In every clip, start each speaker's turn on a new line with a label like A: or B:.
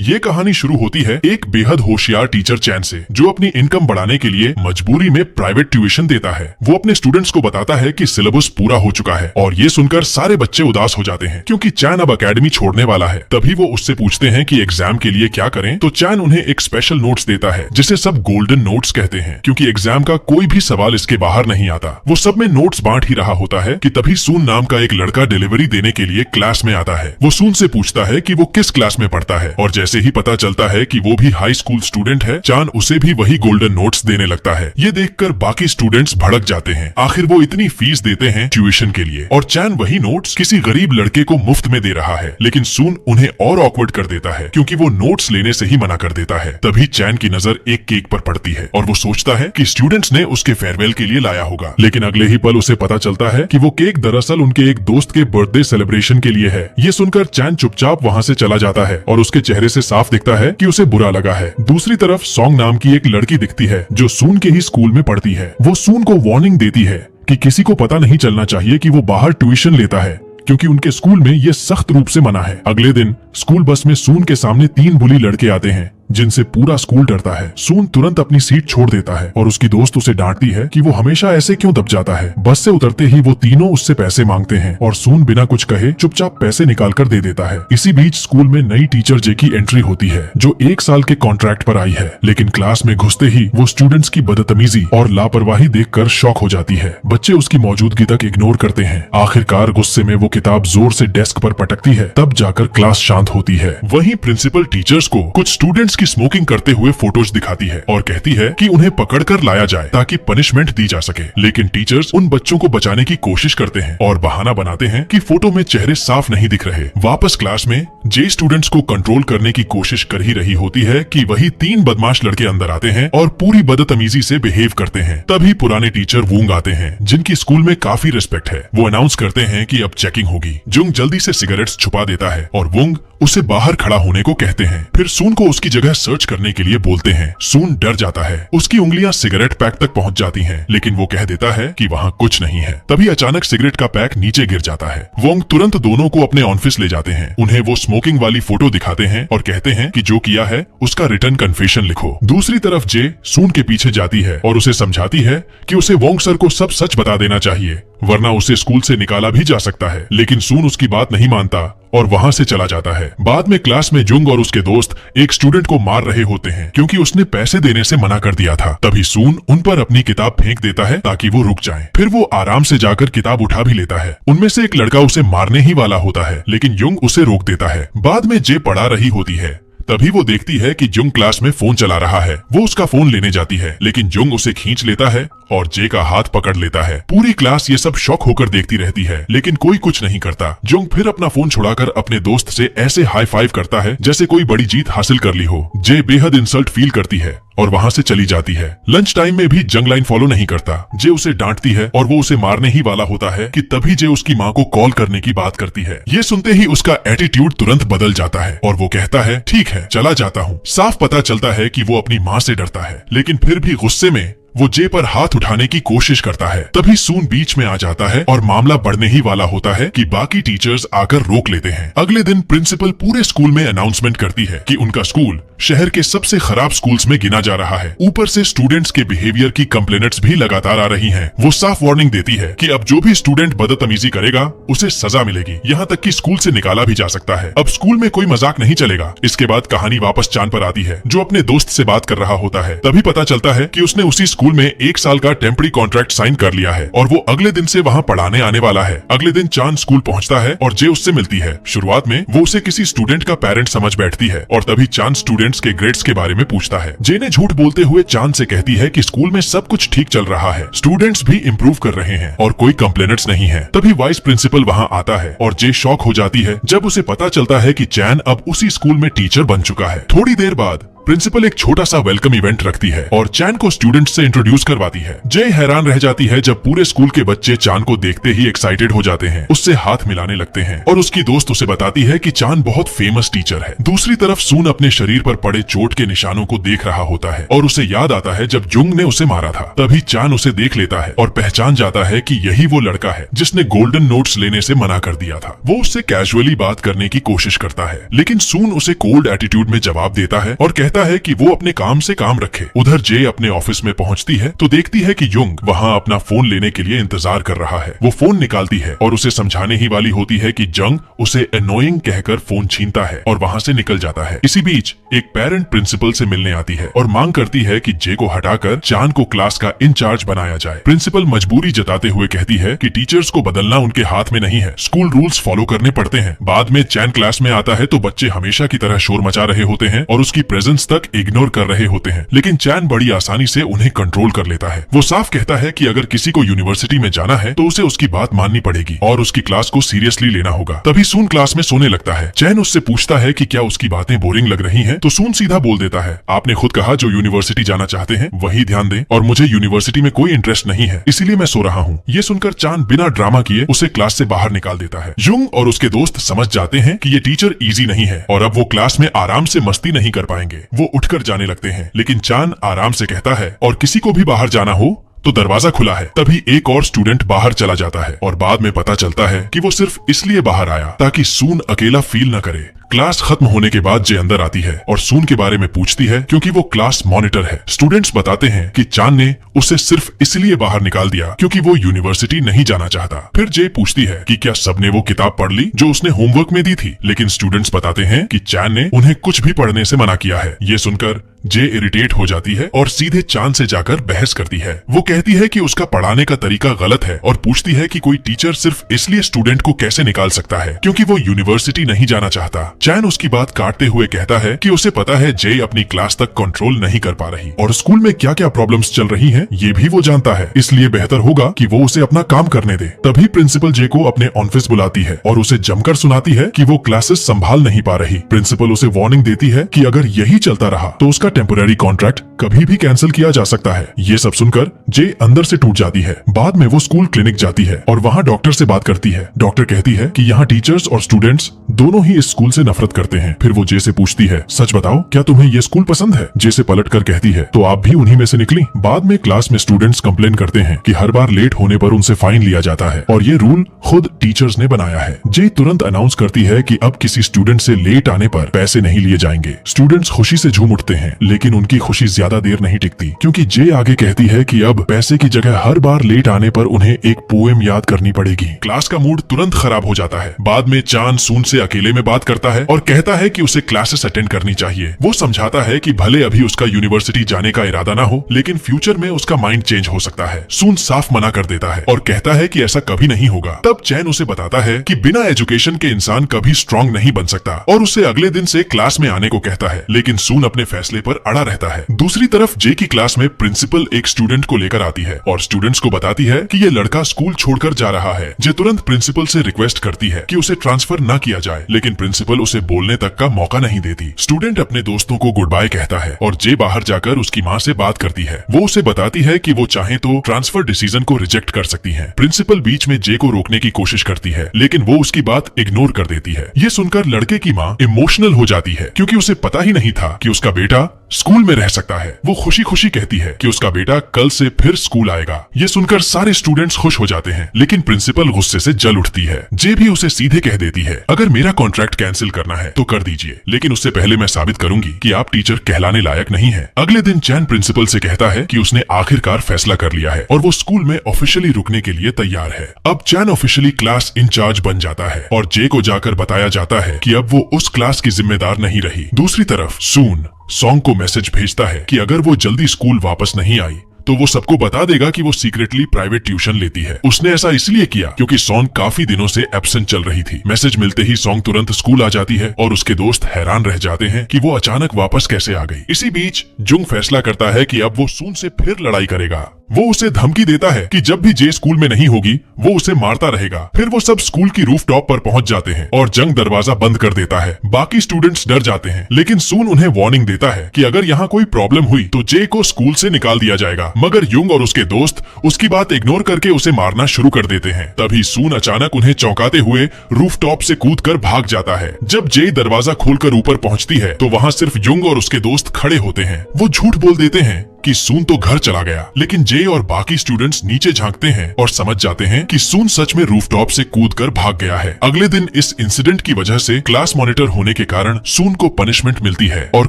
A: ये कहानी शुरू होती है एक बेहद होशियार टीचर चैन से, जो अपनी इनकम बढ़ाने के लिए मजबूरी में प्राइवेट ट्यूशन देता है। वो अपने स्टूडेंट्स को बताता है कि सिलेबस पूरा हो चुका है और ये सुनकर सारे बच्चे उदास हो जाते हैं क्योंकि चैन अब एकेडमी छोड़ने वाला है। तभी वो उससे पूछते हैं कि एग्जाम के लिए क्या करें, तो चैन उन्हें एक स्पेशल नोट्स देता है जिसे सब गोल्डन नोट्स कहते हैं, क्योंकि एग्जाम का कोई भी सवाल इसके बाहर नहीं आता। वो सब में नोट्स बांट ही रहा होता है कि तभी सून नाम का एक लड़का डिलीवरी देने के लिए क्लास में आता है। वो सून से पूछता है कि वो किस क्लास में पढ़ता है और जैसे ही पता चलता है कि वो भी हाई स्कूल स्टूडेंट है, चान उसे भी वही गोल्डन नोट्स देने लगता है। ये देखकर बाकी स्टूडेंट्स भड़क जाते हैं। आखिर वो इतनी फीस देते हैं ट्यूशन के लिए और चैन वही नोट्स किसी गरीब लड़के को मुफ्त में दे रहा है, लेकिन सून उन्हें और ऑकवर्ड कर देता है क्योंकि वो नोट्स लेने से ही मना कर देता है। तभी चैन की नजर एक केक पर पड़ती है और वो सोचता है कि स्टूडेंट्स ने उसके फेयरवेल के लिए लाया होगा, लेकिन अगले ही पल उसे पता चलता है कि वो केक दरअसल उनके एक दोस्त के बर्थडे सेलिब्रेशन के लिए है। ये सुनकर चैन चुपचाप वहाँ से चला जाता है और उसके चेहरे से साफ दिखता है कि उसे बुरा लगा है। दूसरी तरफ सॉन्ग नाम की एक लड़की दिखती है जो सून के ही स्कूल में पढ़ती है। वो सून को वार्निंग देती है कि किसी को पता नहीं चलना चाहिए कि वो बाहर ट्यूशन लेता है, क्योंकि उनके स्कूल में ये सख्त रूप से मना है। अगले दिन स्कूल बस में सून के सामने 3 बुली लड़के आते हैं जिनसे पूरा स्कूल डरता है। सून तुरंत अपनी सीट छोड़ देता है और उसकी दोस्त उसे डांटती है कि वो हमेशा ऐसे क्यों दब जाता है। बस से उतरते ही वो तीनों उससे पैसे मांगते हैं और सून बिना कुछ कहे चुपचाप पैसे निकाल कर दे देता है। इसी बीच स्कूल में नई टीचर जे की एंट्री होती है जो 1 साल के कॉन्ट्रैक्ट पर आई है, लेकिन क्लास में घुसते ही वो स्टूडेंट्स की बदतमीजी और लापरवाही देखकर शॉक हो जाती है। बच्चे उसकी मौजूदगी तक इग्नोर करते हैं। आखिरकार गुस्से में वो किताब जोर से डेस्क पर पटकती है, तब जाकर क्लास शांत होती है। वहीं प्रिंसिपल टीचर्स को कुछ स्टूडेंट्स की स्मोकिंग करते हुए फोटोज दिखाती है और कहती है कि उन्हें पकड़कर लाया जाए ताकि पनिशमेंट दी जा सके, लेकिन टीचर्स उन बच्चों को बचाने की कोशिश करते हैं और बहाना बनाते हैं कि फोटो में चेहरे साफ नहीं दिख रहे। वापस क्लास में जे स्टूडेंट्स को कंट्रोल करने की कोशिश कर ही रही होती है कि वही 3 बदमाश लड़के अंदर आते हैं और पूरी बदतमीजी से बिहेव करते हैं। तभी पुराने टीचर वुंग आते हैं जिनकी स्कूल में काफी रिस्पेक्ट है। वो अनाउंस करते हैं कि अब चेकिंग होगी। जुंग जल्दी से सिगरेट्स छुपा देता है और वुंग उसे बाहर खड़ा होने को कहते हैं। फिर सून को उसकी जगह सर्च करने के लिए बोलते हैं। सून डर जाता है। उसकी उंगलियां सिगरेट पैक तक पहुंच जाती हैं, लेकिन वो कह देता है कि वहां कुछ नहीं है। तभी अचानक सिगरेट का पैक नीचे गिर जाता है। वोंग तुरंत दोनों को अपने ऑफिस ले जाते हैं। उन्हें वो स्मोकिंग वाली फोटो दिखाते हैं और कहते हैं कि जो किया है उसका रिटर्न कन्फेशन लिखो। दूसरी तरफ जे सून के पीछे जाती है और उसे समझाती है कि उसे वोंग सर को सब सच बता देना चाहिए, वरना उसे स्कूल से निकाला भी जा सकता है, लेकिन सून उसकी बात नहीं मानता और वहां से चला जाता है। बाद में क्लास में जुंग और उसके दोस्त एक स्टूडेंट को मार रहे होते हैं क्योंकि उसने पैसे देने से मना कर दिया था। तभी सून उन पर अपनी किताब फेंक देता है ताकि वो रुक जाएं। फिर वो आराम से जाकर किताब उठा भी लेता है। उनमें से एक लड़का उसे मारने ही वाला होता है, लेकिन जुंग उसे रोक देता है। बाद में जे पढ़ा रही होती है, तभी वो देखती है कि जुंग क्लास में फोन चला रहा है। वो उसका फोन लेने जाती है, लेकिन जुंग उसे खींच लेता है और जे का हाथ पकड़ लेता है। पूरी क्लास ये सब शॉक होकर देखती रहती है, लेकिन कोई कुछ नहीं करता। जुंग फिर अपना फोन छुड़ाकर अपने दोस्त से ऐसे हाई फाइव करता है जैसे कोई बड़ी जीत हासिल कर ली हो। जे बेहद इंसल्ट फील करती है और वहां से चली जाती है। लंच टाइम में भी जंग लाइन फॉलो नहीं करता। जे उसे डांटती है और वो उसे मारने ही वाला होता है कि तभी जे उसकी माँ को कॉल करने की बात करती है। ये सुनते ही उसका एटीट्यूड तुरंत बदल जाता है और वो कहता है ठीक है चला जाता हूँ। साफ पता चलता है कि वो अपनी माँ से डरता है, लेकिन फिर भी गुस्से में वो जे पर हाथ उठाने की कोशिश करता है। तभी सून बीच में आ जाता है और मामला बढ़ने ही वाला होता है कि बाकी टीचर्स आकर रोक लेते हैं। अगले दिन प्रिंसिपल पूरे स्कूल में अनाउंसमेंट करती है कि उनका स्कूल शहर के सबसे खराब स्कूल्स में गिना जा रहा है। ऊपर से स्टूडेंट्स के बिहेवियर की कंप्लेंट्स भी लगातार आ रही हैं। वो साफ वार्निंग देती है कि अब जो भी स्टूडेंट बदतमीजी करेगा उसे सजा मिलेगी, यहाँ तक कि स्कूल से निकाला भी जा सकता है। अब स्कूल में कोई मजाक नहीं चलेगा। इसके बाद कहानी वापस चांद पर आती है, जो अपने दोस्त से बात कर रहा होता है। तभी पता चलता है कि उसने उसी स्कूल में 1 साल का टेम्पररी कॉन्ट्रैक्ट साइन कर लिया है और वो अगले दिन से वहाँ पढ़ाने आने वाला है। अगले दिन चांद स्कूल पहुँचता है और जे उससे मिलती है। शुरुआत में वो उसे किसी स्टूडेंट का पेरेंट समझ बैठती है और तभी चांद स्टूडेंट्स के ग्रेड्स के बारे में पूछता है। जे ने झूठ बोलते हुए चांद से कहती है कि स्कूल में सब कुछ ठीक चल रहा है, स्टूडेंट्स भी इम्प्रूव कर रहे हैं और कोई कंप्लेंट्स नहीं है। तभी वाइस प्रिंसिपल वहाँ आता है और जे शॉक हो जाती है जब उसे पता चलता है कि चैन अब उसी स्कूल में टीचर बन चुका है। थोड़ी देर बाद प्रिंसिपल एक छोटा सा वेलकम इवेंट रखती है और चैन को स्टूडेंट्स से इंट्रोड्यूस करवाती है। जय हैरान रह जाती है जब पूरे स्कूल के बच्चे चान को देखते ही एक्साइटेड हो जाते हैं, उससे हाथ मिलाने लगते हैं और उसकी दोस्त उसे बताती है कि चान बहुत फेमस टीचर है। दूसरी तरफ सून अपने शरीर पर पड़े चोट के निशानों को देख रहा होता है और उसे याद आता है जब जुंग ने उसे मारा था। तभी चान उसे देख लेता है और पहचान जाता है कि यही वो लड़का है जिसने गोल्डन नोट्स लेने से मना कर दिया था। वो उससे कैजुअली बात करने की कोशिश करता है, लेकिन सून उसे कोल्ड एटीट्यूड में जवाब देता है और कहता है कि वो अपने काम से काम रखे। उधर जे अपने ऑफिस में पहुंचती है तो देखती है कि युंग वहां अपना फोन लेने के लिए इंतजार कर रहा है। वो फोन निकालती है और उसे समझाने ही वाली होती है कि जंग उसे एनोइंग कहकर फोन छीनता है और वहां से निकल जाता है। इसी बीच एक पेरेंट प्रिंसिपल से मिलने आती है और मांग करती है कि जे को हटाकर चान को क्लास का इंचार्ज बनाया जाए। प्रिंसिपल मजबूरी जताते हुए कहती है कि टीचर्स को बदलना उनके हाथ में नहीं है, स्कूल रूल्स फॉलो करने पड़ते हैं। बाद में चैन क्लास में आता है तो बच्चे हमेशा की तरह शोर मचा रहे होते हैं और उसकी प्रेजेंस तक इग्नोर कर रहे होते हैं, लेकिन चैन बड़ी आसानी से उन्हें कंट्रोल कर लेता है। वो साफ कहता है कि अगर किसी को यूनिवर्सिटी में जाना है तो उसे उसकी बात माननी पड़ेगी और उसकी क्लास को सीरियसली लेना होगा। तभी सून क्लास में सोने लगता है। चैन उससे पूछता है कि क्या उसकी बातें बोरिंग लग रही हैं, तो सून सीधा बोल देता है, आपने खुद कहा जो यूनिवर्सिटी जाना चाहते हैं वही ध्यान दें और मुझे यूनिवर्सिटी में कोई इंटरेस्ट नहीं है, इसीलिए मैं सो रहा हूँ। ये सुनकर चान बिना ड्रामा किए उसे क्लास से बाहर निकाल देता है। युंग और उसके दोस्त समझ जाते हैं कि ये टीचर इजी नहीं है और अब वो क्लास में आराम से मस्ती नहीं कर पाएंगे। वो उठकर जाने लगते हैं, लेकिन चान आराम से कहता है और किसी को भी बाहर जाना हो तो दरवाजा खुला है। तभी एक और स्टूडेंट बाहर चला जाता है और बाद में पता चलता है कि वो सिर्फ इसलिए बाहर आया ताकि सून अकेला फील न करे। क्लास खत्म होने के बाद जे अंदर आती है और सून के बारे में पूछती है क्योंकि वो क्लास मॉनिटर है। स्टूडेंट्स बताते हैं कि चान ने उसे सिर्फ इसलिए बाहर निकाल दिया क्योंकि वो यूनिवर्सिटी नहीं जाना चाहता। फिर जे पूछती है कि क्या सबने वो किताब पढ़ ली जो उसने होमवर्क में दी थी, लेकिन स्टूडेंट्स बताते हैं कि चैन ने उन्हें कुछ भी पढ़ने से मना किया है। ये सुनकर जे इरिटेट हो जाती है और सीधे चान से जाकर बहस करती है। वो कहती है कि उसका पढ़ाने का तरीका गलत है और पूछती है कि कोई टीचर सिर्फ इसलिए स्टूडेंट को कैसे निकाल सकता है क्योंकि वो यूनिवर्सिटी नहीं जाना चाहता। चैन उसकी बात काटते हुए कहता है कि उसे पता है जे अपनी क्लास तक कंट्रोल नहीं कर पा रही और स्कूल में क्या क्या प्रॉब्लम्स चल रही हैं ये भी वो जानता है, इसलिए बेहतर होगा कि वो उसे अपना काम करने दे। तभी प्रिंसिपल जे को अपने ऑफिस बुलाती है और उसे जमकर सुनाती है कि वो क्लासेस संभाल नहीं पा रही। प्रिंसिपल उसे वार्निंग देती है कि अगर यही चलता रहा तो उसका टेम्पोररी कॉन्ट्रैक्ट कभी भी कैंसिल किया जा सकता है। ये सब सुनकर जे अंदर से टूट जाती है। बाद में वो स्कूल क्लिनिक जाती है और वहाँ डॉक्टर से बात करती है। डॉक्टर कहती है कि यहाँ टीचर्स और स्टूडेंट्स दोनों ही इस स्कूल से नफरत करते हैं। फिर वो जे से पूछती है, सच बताओ क्या तुम्हें ये स्कूल पसंद है? जे से पलट कर कहती है, तो आप भी उन्हीं में से निकली। बाद में क्लास में स्टूडेंट्स कंप्लेन करते हैं कि हर बार लेट होने पर उनसे फाइन लिया जाता है और ये रूल खुद टीचर्स ने बनाया है। जे तुरंत अनाउंस करती है कि अब किसी स्टूडेंट से लेट आने पर पैसे नहीं लिए जाएंगे। स्टूडेंट्स खुशी से झूम उठते हैं, लेकिन उनकी खुशी ज्यादा देर नहीं टिकती क्योंकि जे आगे कहती है कि अब पैसे की जगह हर बार लेट आने पर उन्हें एक पोएम याद करनी पड़ेगी। क्लास का मूड तुरंत खराब हो जाता है। बाद में चान सून से अकेले में बात करता है और कहता है कि उसे क्लासेस अटेंड करनी चाहिए। वो समझाता है कि भले अभी उसका यूनिवर्सिटी जाने का इरादा ना हो, लेकिन फ्यूचर में उसका माइंड चेंज हो सकता है। सून साफ मना कर देता है और कहता है कि ऐसा कभी नहीं होगा। तब चैन उसे बताता है कि बिना एजुकेशन के इंसान कभी स्ट्रांग नहीं बन सकता और उसे अगले दिन से क्लास में आने को कहता है, लेकिन सून अपने फैसले पर अड़ा रहता है। दूसरी तरफ जे की क्लास में प्रिंसिपल एक स्टूडेंट को लेकर आती है और स्टूडेंट्स को बताती है कि ये लड़का स्कूल छोड़कर जा रहा है। जे तुरंत प्रिंसिपल से रिक्वेस्ट करती है कि उसे ट्रांसफर न किया जाए, लेकिन प्रिंसिपल उसे बोलने तक का मौका नहीं देती। स्टूडेंट अपने दोस्तों को गुड बाय कहता है और जे बाहर जाकर उसकी माँ से बात करती है। वो उसे बताती है कि वो चाहे तो ट्रांसफर डिसीजन को रिजेक्ट कर सकती है। प्रिंसिपल बीच में जे को रोकने की कोशिश करती है, लेकिन वो उसकी बात इग्नोर कर देती है। ये सुनकर लड़के की माँ इमोशनल हो जाती है क्योंकि उसे पता ही नहीं था कि उसका बेटा स्कूल में रह सकता है। वो खुशी खुशी कहती है कि उसका बेटा कल से फिर स्कूल आएगा। ये सुनकर सारे स्टूडेंट्स खुश हो जाते हैं, लेकिन प्रिंसिपल गुस्से से जल उठती है। जे भी उसे सीधे कह देती है, अगर मेरा कॉन्ट्रैक्ट कैंसिल करना है तो कर दीजिए, लेकिन उससे पहले मैं साबित करूंगी कि आप टीचर कहलाने लायक नहीं है। अगले दिन चैन प्रिंसिपल से कहता है कि उसने आखिरकार फैसला कर लिया है और वो स्कूल में ऑफिशियली रुकने के लिए तैयार है। अब चैन ऑफिशियली क्लास इंचार्ज बन जाता है और जे को जाकर बताया जाता है कि अब वो उस क्लास की जिम्मेदार नहीं रही। दूसरी तरफ सून सॉन्ग को मैसेज भेजता है कि अगर वो जल्दी स्कूल वापस नहीं आई तो वो सबको बता देगा कि वो सीक्रेटली प्राइवेट ट्यूशन लेती है। उसने ऐसा इसलिए किया क्योंकि सॉन्ग काफी दिनों से एब्सेंट चल रही थी। मैसेज मिलते ही सॉन्ग तुरंत स्कूल आ जाती है और उसके दोस्त हैरान रह जाते हैं कि वो अचानक वापस कैसे आ गई। इसी बीच जुंग फैसला करता है कि अब वो सून से फिर लड़ाई करेगा। वो उसे धमकी देता है कि जब भी जे स्कूल में नहीं होगी वो उसे मारता रहेगा। फिर वो सब स्कूल की रूफटॉप पर पहुंच जाते हैं और जंग दरवाजा बंद कर देता है। बाकी स्टूडेंट्स डर जाते हैं, लेकिन सून उन्हें वार्निंग देता है कि अगर यहाँ कोई प्रॉब्लम हुई तो जे को स्कूल से निकाल दिया जाएगा। मगर युंग और उसके दोस्त उसकी बात इग्नोर करके उसे मारना शुरू कर देते हैं। तभी सून अचानक उन्हें चौंकाते हुए रूफटॉप से कूदकर भाग जाता है। जब जे दरवाजा खोलकर ऊपर पहुंचती है तो वहाँ सिर्फ युंग और उसके दोस्त खड़े होते हैं। वो झूठ बोल देते हैं कि सून तो घर चला गया, लेकिन जे और बाकी स्टूडेंट्स नीचे झांकते हैं और समझ जाते हैं कि सून सच में रूफटॉप से कूदकर भाग गया है। अगले दिन इस इंसिडेंट की वजह से क्लास मॉनिटर होने के कारण सून को पनिशमेंट मिलती है और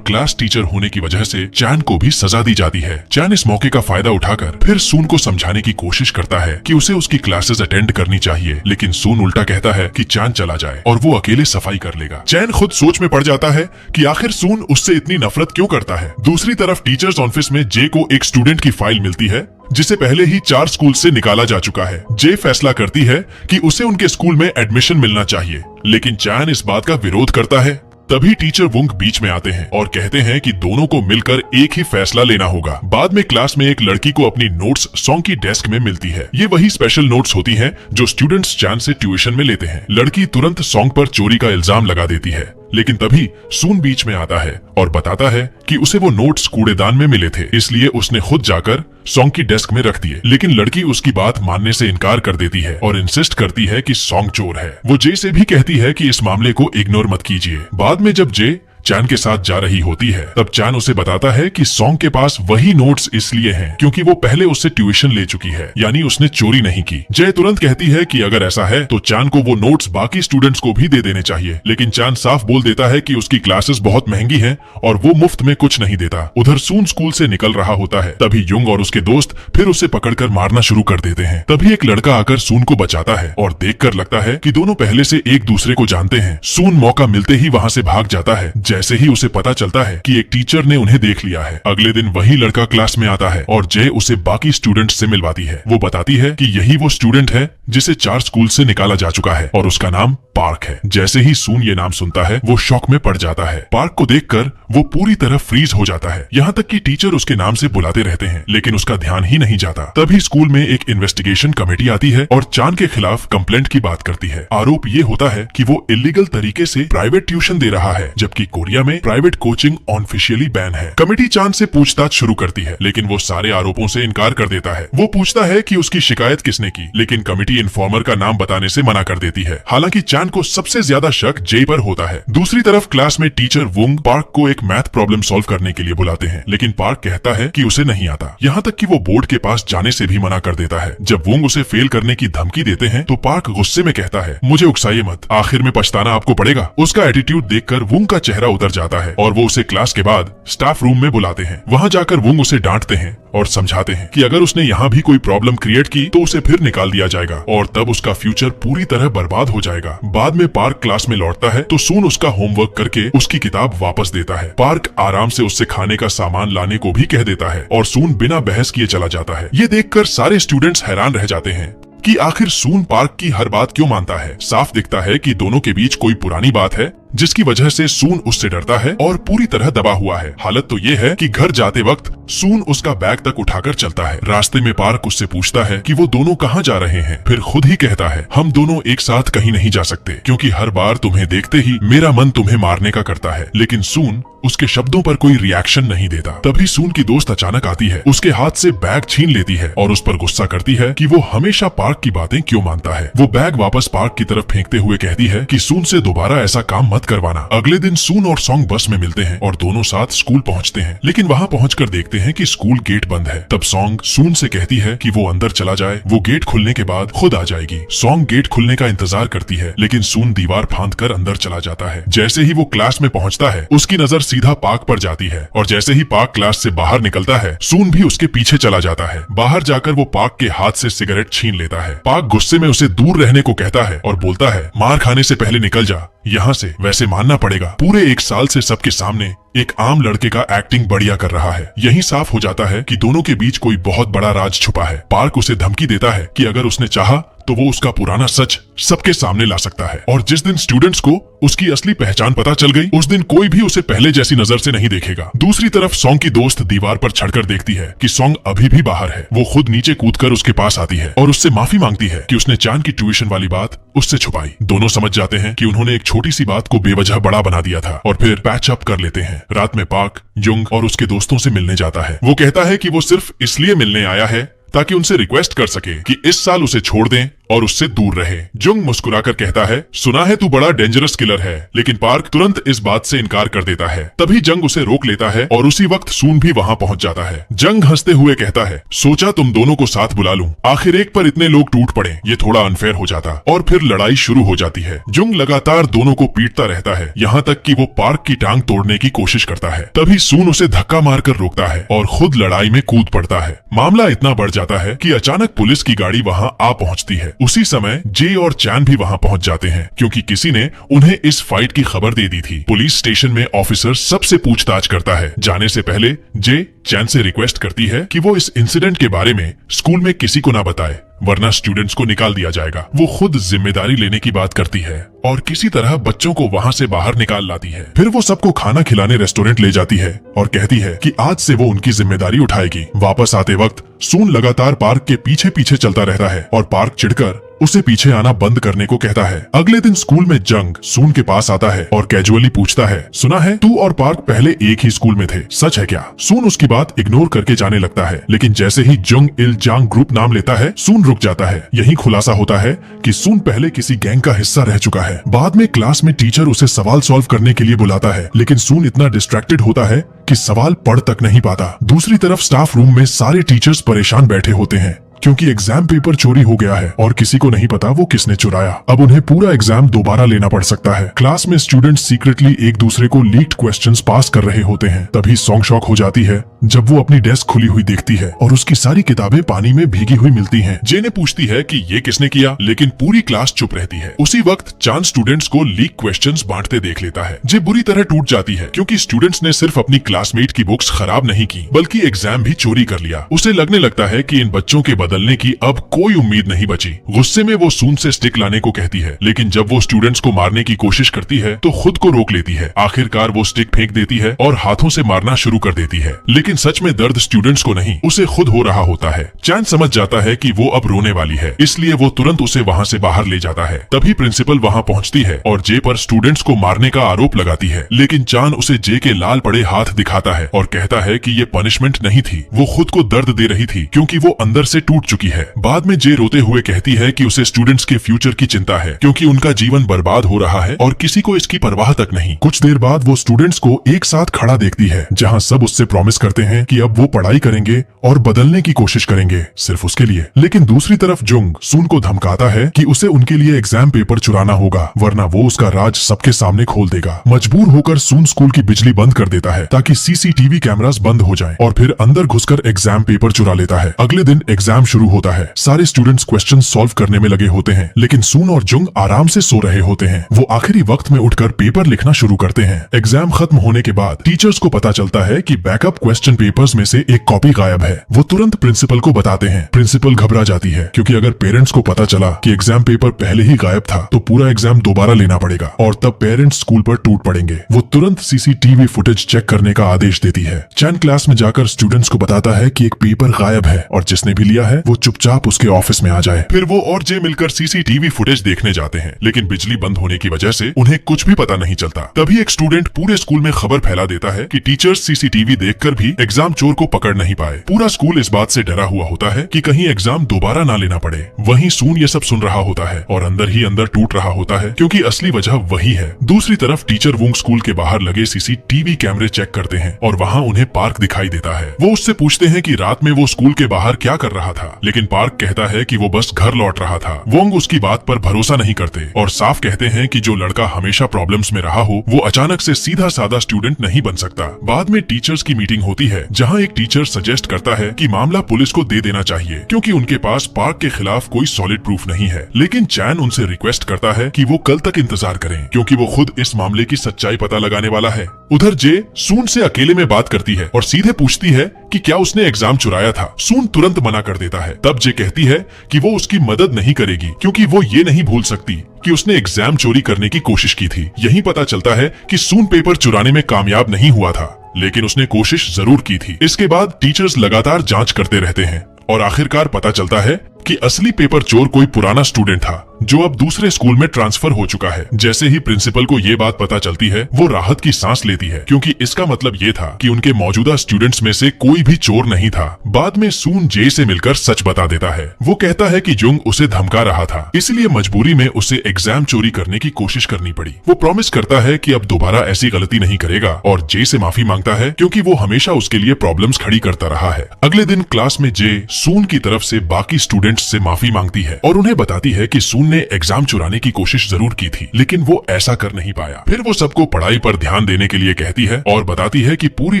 A: क्लास टीचर होने की वजह से चैन को भी सजा दी जाती है। चैन इस मौके का फायदा उठाकर फिर सून को समझाने की कोशिश करता है कि उसे उसकी क्लासेस अटेंड करनी चाहिए, लेकिन सून उल्टा कहता है कि चैन चला जाए और वो अकेले सफाई कर लेगा। चैन खुद सोच में पड़ जाता है कि आखिर सून उससे इतनी नफरत क्यों करता है। दूसरी तरफ टीचर्स ऑफिस में जे को एक स्टूडेंट की फाइल मिलती है जिसे पहले ही 4 स्कूल से निकाला जा चुका है। जे फैसला करती है कि उसे उनके स्कूल में एडमिशन मिलना चाहिए, लेकिन चैन इस बात का विरोध करता है। तभी टीचर वुंग बीच में आते हैं और कहते हैं कि दोनों को मिलकर एक ही फैसला लेना होगा। बाद में क्लास में एक लड़की को अपनी नोट्स सॉन्ग की डेस्क में मिलती है। ये वही स्पेशल नोट्स होती हैं जो स्टूडेंट्स चैन से ट्यूशन में लेते हैं। लड़की तुरंत सॉन्ग पर चोरी का इल्जाम लगा देती है, लेकिन तभी सून बीच में आता है और बताता है कि उसे वो नोट्स कूड़ेदान में मिले थे, इसलिए उसने खुद जाकर सॉन्ग की डेस्क में रख दिए। लेकिन लड़की उसकी बात मानने से इनकार कर देती है और इंसिस्ट करती है कि सॉन्ग चोर है। वो जे से भी कहती है कि इस मामले को इग्नोर मत कीजिए। बाद में जब जे चैन के साथ जा रही होती है तब चैन उसे बताता है कि सॉन्ग के पास वही नोट्स इसलिए हैं क्योंकि वो पहले उससे ट्यूशन ले चुकी है, यानी उसने चोरी नहीं की। जय तुरंत कहती है कि अगर ऐसा है तो चैन को वो नोट्स बाकी स्टूडेंट्स को भी दे देने चाहिए, लेकिन चैन साफ बोल देता है कि उसकी क्लासेस बहुत महंगी हैं और वो मुफ्त में कुछ नहीं देता। उधर सून स्कूल से निकल रहा होता है, तभी युंग और उसके दोस्त फिर उसे पकड़कर मारना शुरू कर देते हैं। तभी एक लड़का आकर सून को बचाता है और देखकर लगता है कि दोनों पहले से एक दूसरे को जानते हैं। सून मौका मिलते ही वहाँ से भाग जाता है। जैसे ही उसे पता चलता है कि एक टीचर ने उन्हें देख लिया है। अगले दिन वही लड़का क्लास में आता है और जय उसे बाकी स्टूडेंट्स से मिलवाती है। वो बताती है कि यही वो स्टूडेंट है जिसे 4 स्कूल से निकाला जा चुका है और उसका नाम पार्क है। जैसे ही सून ये नाम सुनता है वो शॉक में पड़ जाता है। पार्क को देखकर वो पूरी तरह फ्रीज हो जाता है, यहाँ तक कि टीचर उसके नाम से बुलाते रहते हैं, लेकिन उसका ध्यान ही नहीं जाता। तभी स्कूल में एक इन्वेस्टिगेशन कमेटी आती है और चान के खिलाफ कंप्लेंट की बात करती है। आरोप ये होता है कि वो इलीगल तरीके से प्राइवेट ट्यूशन दे रहा है, जबकि कोरिया में प्राइवेट कोचिंग ऑफिशियली बैन है। कमेटी चान से पूछताछ शुरू करती है, लेकिन वो सारे आरोपों से इनकार कर देता है। वो पूछता है कि उसकी शिकायत किसने की, लेकिन कमेटी इन्फॉर्मर का नाम बताने से मना कर देती है। हालांकि चान को सबसे ज्यादा शक जे पर होता है। दूसरी तरफ क्लास में टीचर वुंग पार्क को एक मैथ प्रॉब्लम सॉल्व करने के लिए बुलाते हैं, लेकिन पार्क कहता है कि उसे नहीं आता, यहाँ तक कि वो बोर्ड के पास जाने से भी मना कर देता है। जब वुंग उसे फेल करने की धमकी देते हैं तो पार्क गुस्से में कहता है, मुझे उकसाइए मत, आखिर में पछताना आपको पड़ेगा। उसका एटीट्यूड देखकर वुंग का चेहरा उतर जाता है और वो उसे क्लास के बाद स्टाफ रूम में बुलाते हैं। वहाँ जाकर वुंग उसे डांटते हैं और समझाते हैं कि अगर उसने यहाँ भी कोई प्रॉब्लम क्रिएट की तो उसे फिर निकाल दिया जाएगा और तब उसका फ्यूचर पूरी तरह बर्बाद हो जाएगा। बाद में पार्क क्लास में लौटता है तो सून उसका होमवर्क करके उसकी किताब वापस देता है। पार्क आराम से उससे खाने का सामान लाने को भी कह देता है और सून बिना बहस किए चला जाता है। ये देखकर सारे स्टूडेंट्स हैरान रह जाते हैं कि आखिर सून पार्क की हर बात क्यों मानता है। साफ दिखता है कि दोनों के बीच कोई पुरानी बात है जिसकी वजह से सून उससे डरता है और पूरी तरह दबा हुआ है। हालत तो ये है कि घर जाते वक्त सून उसका बैग तक उठाकर चलता है। रास्ते में पार्क उससे पूछता है कि वो दोनों कहाँ जा रहे हैं, फिर खुद ही कहता है, हम दोनों एक साथ कहीं नहीं जा सकते क्योंकि हर बार तुम्हें देखते ही मेरा मन तुम्हें मारने का करता है। लेकिन सून उसके शब्दों पर कोई रिएक्शन नहीं देता। तभी सून की दोस्त अचानक आती है, उसके हाथ से बैग छीन लेती है और उस पर गुस्सा करती है कि वो हमेशा पार्क की बातें क्यों मानता है। वो बैग वापस पार्क की तरफ फेंकते हुए कहती है कि सून से दोबारा ऐसा काम मत करवाना। अगले दिन सून और सॉन्ग बस में मिलते हैं और दोनों साथ स्कूल पहुंचते हैं, लेकिन वहां पहुंचकर देखते हैं कि स्कूल गेट बंद है। तब सॉन्ग सून से कहती है कि वो अंदर चला जाए, वो गेट खुलने के बाद खुद आ जाएगी। सॉन्ग गेट खुलने का इंतजार करती है, लेकिन सून दीवार फांद कर अंदर चला जाता है। जैसे ही वो क्लास में पहुंचता है उसकी नजर सीधा पार्क पर जाती है और जैसे ही पार्क क्लास से बाहर निकलता है सून भी उसके पीछे चला जाता है। बाहर जाकर वो पार्क के हाथ से सिगरेट छीन लेता है। पार्क गुस्से में उसे दूर रहने को कहता है और बोलता है, मार खाने से पहले निकल जा यहाँ से। वैसे मानना पड़ेगा, पूरे 1 साल से सबके सामने एक आम लड़के का एक्टिंग बढ़िया कर रहा है। यही साफ हो जाता है कि दोनों के बीच कोई बहुत बड़ा राज छुपा है। पार्क उसे धमकी देता है कि अगर उसने चाहा तो वो उसका पुराना सच सबके सामने ला सकता है। और जिस दिन स्टूडेंट्स को उसकी असली पहचान पता चल गई, उस दिन कोई भी उसे पहले जैसी नजर से नहीं देखेगा। दूसरी तरफ सॉन्ग की दोस्त दीवार पर चढ़कर देखती है कि सॉन्ग अभी भी बाहर है। वो खुद नीचे कूदकर उसके पास आती है और उससे माफी मांगती है कि उसने चांद की ट्यूशन वाली बात उससे छुपाई। दोनों समझ जाते हैं कि उन्होंने एक छोटी सी बात को बेवजह बड़ा बना दिया था और फिर पैच अप कर लेते हैं। रात में पार्क जुंग और उसके दोस्तों से मिलने जाता है। वो कहता है कि वो सिर्फ इसलिए मिलने आया है ताकि उनसे रिक्वेस्ट कर सके कि इस साल उसे छोड़ दें और उससे दूर रहे। जुंग मुस्कुराकर कहता है, सुना है तू बड़ा डेंजरस किलर है, लेकिन पार्क तुरंत इस बात से इनकार कर देता है। तभी जंग उसे रोक लेता है और उसी वक्त सून भी वहां पहुंच जाता है। जंग हंसते हुए कहता है, सोचा तुम दोनों को साथ बुला लूं, आखिर एक पर इतने लोग टूट पड़े, ये थोड़ा अनफेयर हो जाता। और फिर लड़ाई शुरू हो जाती है। जुंग लगातार दोनों को पीटता रहता है, यहाँ तक कि वो पार्क की टांग तोड़ने की कोशिश करता है। तभी सून उसे धक्का मारकर रोकता है और खुद लड़ाई में कूद पड़ता है। मामला इतना बढ़ जाता है कि अचानक पुलिस की गाड़ी वहां आ पहुंचती है। उसी समय जे और चैन भी वहां पहुंच जाते हैं, क्योंकि किसी ने उन्हें इस फाइट की खबर दे दी थी। पुलिस स्टेशन में ऑफिसर सबसे पूछताछ करता है। जाने से पहले जे चैन से रिक्वेस्ट करती है कि वो इस इंसिडेंट के बारे में स्कूल में किसी को ना बताए, वरना स्टूडेंट्स को निकाल दिया जाएगा। वो खुद जिम्मेदारी लेने की बात करती है और किसी तरह बच्चों को वहां से बाहर निकाल लाती है। फिर वो सबको खाना खिलाने रेस्टोरेंट ले जाती है और कहती है कि आज से वो उनकी जिम्मेदारी उठाएगी। वापस आते वक्त सून लगातार पार्क के पीछे पीछे चलता रहता है और पार्क चिढ़कर उसे पीछे आना बंद करने को कहता है। अगले दिन स्कूल में जंग सून के पास आता है और कैजुअली पूछता है, सुना है तू और पार्क पहले एक ही स्कूल में थे, सच है क्या? सून उसकी बात इग्नोर करके जाने लगता है, लेकिन जैसे ही जंग इल जांग ग्रुप नाम लेता है, सून रुक जाता है। यही खुलासा होता है कि सून पहले किसी गैंग का हिस्सा रह चुका है। बाद में क्लास में टीचर उसे सवाल सॉल्व करने के लिए बुलाता है, लेकिन सून इतना डिस्ट्रैक्टेड होता है कि सवाल पढ़ तक नहीं पाता। दूसरी तरफ स्टाफ रूम में सारे टीचर्स परेशान बैठे होते हैं, क्योंकि एग्जाम पेपर चोरी हो गया है और किसी को नहीं पता वो किसने चुराया। अब उन्हें पूरा एग्जाम दोबारा लेना पड़ सकता है। क्लास में स्टूडेंट्स सीक्रेटली एक दूसरे को लीक्ड क्वेश्चंस पास कर रहे होते हैं। तभी सॉन्ग शॉक हो जाती है जब वो अपनी डेस्क खुली हुई देखती है और उसकी सारी किताबें पानी में भीगी हुई मिलती हैं। जे ने पूछती है कि ये किसने किया, लेकिन पूरी क्लास चुप रहती है। उसी वक्त चांद स्टूडेंट्स को लीक क्वेश्चंस बांटते देख लेता है। जे बुरी तरह टूट जाती है, क्योंकि स्टूडेंट्स ने सिर्फ अपनी क्लासमेट की बुक्स खराब नहीं की, बल्कि एग्जाम भी चोरी कर लिया। उसे लगने लगता है कि इन बच्चों के बदलने की अब कोई उम्मीद नहीं बची। गुस्से में वो सून से स्टिक लाने को कहती है, लेकिन जब वो स्टूडेंट्स को मारने की कोशिश करती है तो खुद को रोक लेती है। आखिरकार वो स्टिक फेंक देती है और हाथों से मारना शुरू कर देती है, लेकिन सच में दर्द स्टूडेंट्स को नहीं, उसे खुद हो रहा होता है। चैन समझ जाता है कि वो अब रोने वाली है, इसलिए वो तुरंत उसे वहाँ से बाहर ले जाता है। तभी प्रिंसिपल वहाँ पहुँचती है और जे पर स्टूडेंट्स को मारने का आरोप लगाती है, लेकिन चांद उसे जे के लाल पड़े हाथ दिखाता है और कहता है कि ये पनिशमेंट नहीं थी, वो खुद को दर्द दे रही थी क्योंकि वो अंदर से टूट चुकी है। बाद में जे रोते हुए कहती है कि उसे स्टूडेंट्स के फ्यूचर की चिंता है, क्योंकि उनका जीवन बर्बाद हो रहा है और किसी को इसकी परवाह तक नहीं। कुछ देर बाद वो स्टूडेंट्स को एक साथ खड़ा देखती है, जहां सब उससे प्रॉमिस करते हैं कि अब वो पढ़ाई करेंगे और बदलने की कोशिश करेंगे, सिर्फ उसके लिए। लेकिन दूसरी तरफ जुंग सून को धमकाता है कि उसे उनके लिए एग्जाम पेपर चुराना होगा, वरना वो उसका राज सबके सामने खोल देगा। मजबूर होकर सून स्कूल की बिजली बंद कर देता है ताकि सीसीटीवी कैमरास बंद हो जाएं, और फिर अंदर घुसकर एग्जाम पेपर चुरा लेता है। अगले दिन एग्जाम शुरू होता है। सारे स्टूडेंट्स क्वेश्चन सॉल्व करने में लगे होते हैं, लेकिन सून और जुंग आराम से सो रहे होते हैं। वो आखिरी वक्त में उठकर पेपर लिखना शुरू करते हैं। एग्जाम खत्म होने के बाद टीचर्स को पता चलता है कि बैकअप क्वेश्चन पेपर्स में से एक कॉपी गायब है। वो तुरंत प्रिंसिपल को बताते हैं। प्रिंसिपल घबरा जाती है, क्योंकि अगर पेरेंट्स को पता चला कि एग्जाम पेपर पहले ही गायब था तो पूरा एग्जाम दोबारा लेना पड़ेगा और तब पेरेंट्स स्कूल पर टूट पड़ेंगे। वो तुरंत सीसीटीवी फुटेज चेक करने का आदेश देती है। चैन क्लास में जाकर स्टूडेंट्स को बताता है कि एक पेपर गायब है और जिसने भी लिया है वो चुपचाप उसके ऑफिस में आ जाए। फिर वो और जे मिलकर सीसीटीवी फुटेज देखने जाते हैं, लेकिन बिजली बंद होने की वजह से उन्हें कुछ भी पता नहीं चलता। तभी एक स्टूडेंट पूरे स्कूल में खबर फैला देता है कि टीचर्स सीसीटीवी देखकर भी एग्जाम चोर को पकड़ नहीं पाए। पूरा स्कूल इस बात से डरा हुआ होता है कि कहीं एग्जाम दोबारा ना लेना पड़े। वहीं सून ये सब सुन रहा होता है और अंदर ही अंदर टूट रहा होता है, क्योंकि असली वजह वही है। दूसरी तरफ टीचर वुंग स्कूल के बाहर लगे सीसीटीवी कैमरे चेक करते हैं और वहाँ उन्हें पार्क दिखाई देता है। वो उससे पूछते हैं कि रात में वो स्कूल के बाहर क्या कर रहा था, लेकिन पार्क कहता है कि वो बस घर लौट रहा था। वोंग उसकी बात पर भरोसा नहीं करते और साफ कहते हैं कि जो लड़का हमेशा प्रॉब्लम्स में रहा हो वो अचानक से सीधा साधा स्टूडेंट नहीं बन सकता। बाद में टीचर्स की मीटिंग होती है, जहां एक टीचर सजेस्ट करता है कि मामला पुलिस को दे देना चाहिए, क्योंकि उनके पास पार्क के खिलाफ कोई सॉलिड प्रूफ नहीं है। लेकिन चैन उनसे रिक्वेस्ट करता है कि वो कल तक इंतजार करें, क्योंकि वो खुद इस मामले की सच्चाई पता लगाने वाला है। उधर जे सून से अकेले में बात करती है और सीधे पूछती है कि क्या उसने एग्जाम चुराया था। सून तुरंत मना कर देता है। तब जे कहती है कि वो उसकी मदद नहीं करेगी क्योंकि वो ये नहीं भूल सकती कि उसने एग्जाम चोरी करने की कोशिश की थी। यही पता चलता है कि सून पेपर चुराने में कामयाब नहीं हुआ था, लेकिन उसने कोशिश जरूर की थी। इसके बाद टीचर्स लगातार जांच करते रहते हैं और आखिरकार पता चलता है कि असली पेपर चोर कोई पुराना स्टूडेंट था जो अब दूसरे स्कूल में ट्रांसफर हो चुका है। जैसे ही प्रिंसिपल को ये बात पता चलती है, वो राहत की सांस लेती है क्योंकि इसका मतलब ये था कि उनके मौजूदा स्टूडेंट्स में से कोई भी चोर नहीं था। बाद में सून जे से मिलकर सच बता देता है। वो कहता है कि जुंग उसे धमका रहा था, इसलिए मजबूरी में उसे एग्जाम चोरी करने की कोशिश करनी पड़ी। वो प्रॉमिस करता है कि अब दोबारा ऐसी गलती नहीं करेगा और जे से माफी मांगता है क्योंकि वो हमेशा उसके लिए प्रॉब्लम्स खड़ी करता रहा है। अगले दिन क्लास में जे सून की तरफ से बाकी स्टूडेंट्स से माफी मांगती है और उन्हें बताती है कि सून ने एग्जाम चुराने की कोशिश जरूर की थी, लेकिन वो ऐसा कर नहीं पाया। फिर वो सबको पढ़ाई पर ध्यान देने के लिए कहती है और बताती है कि पूरी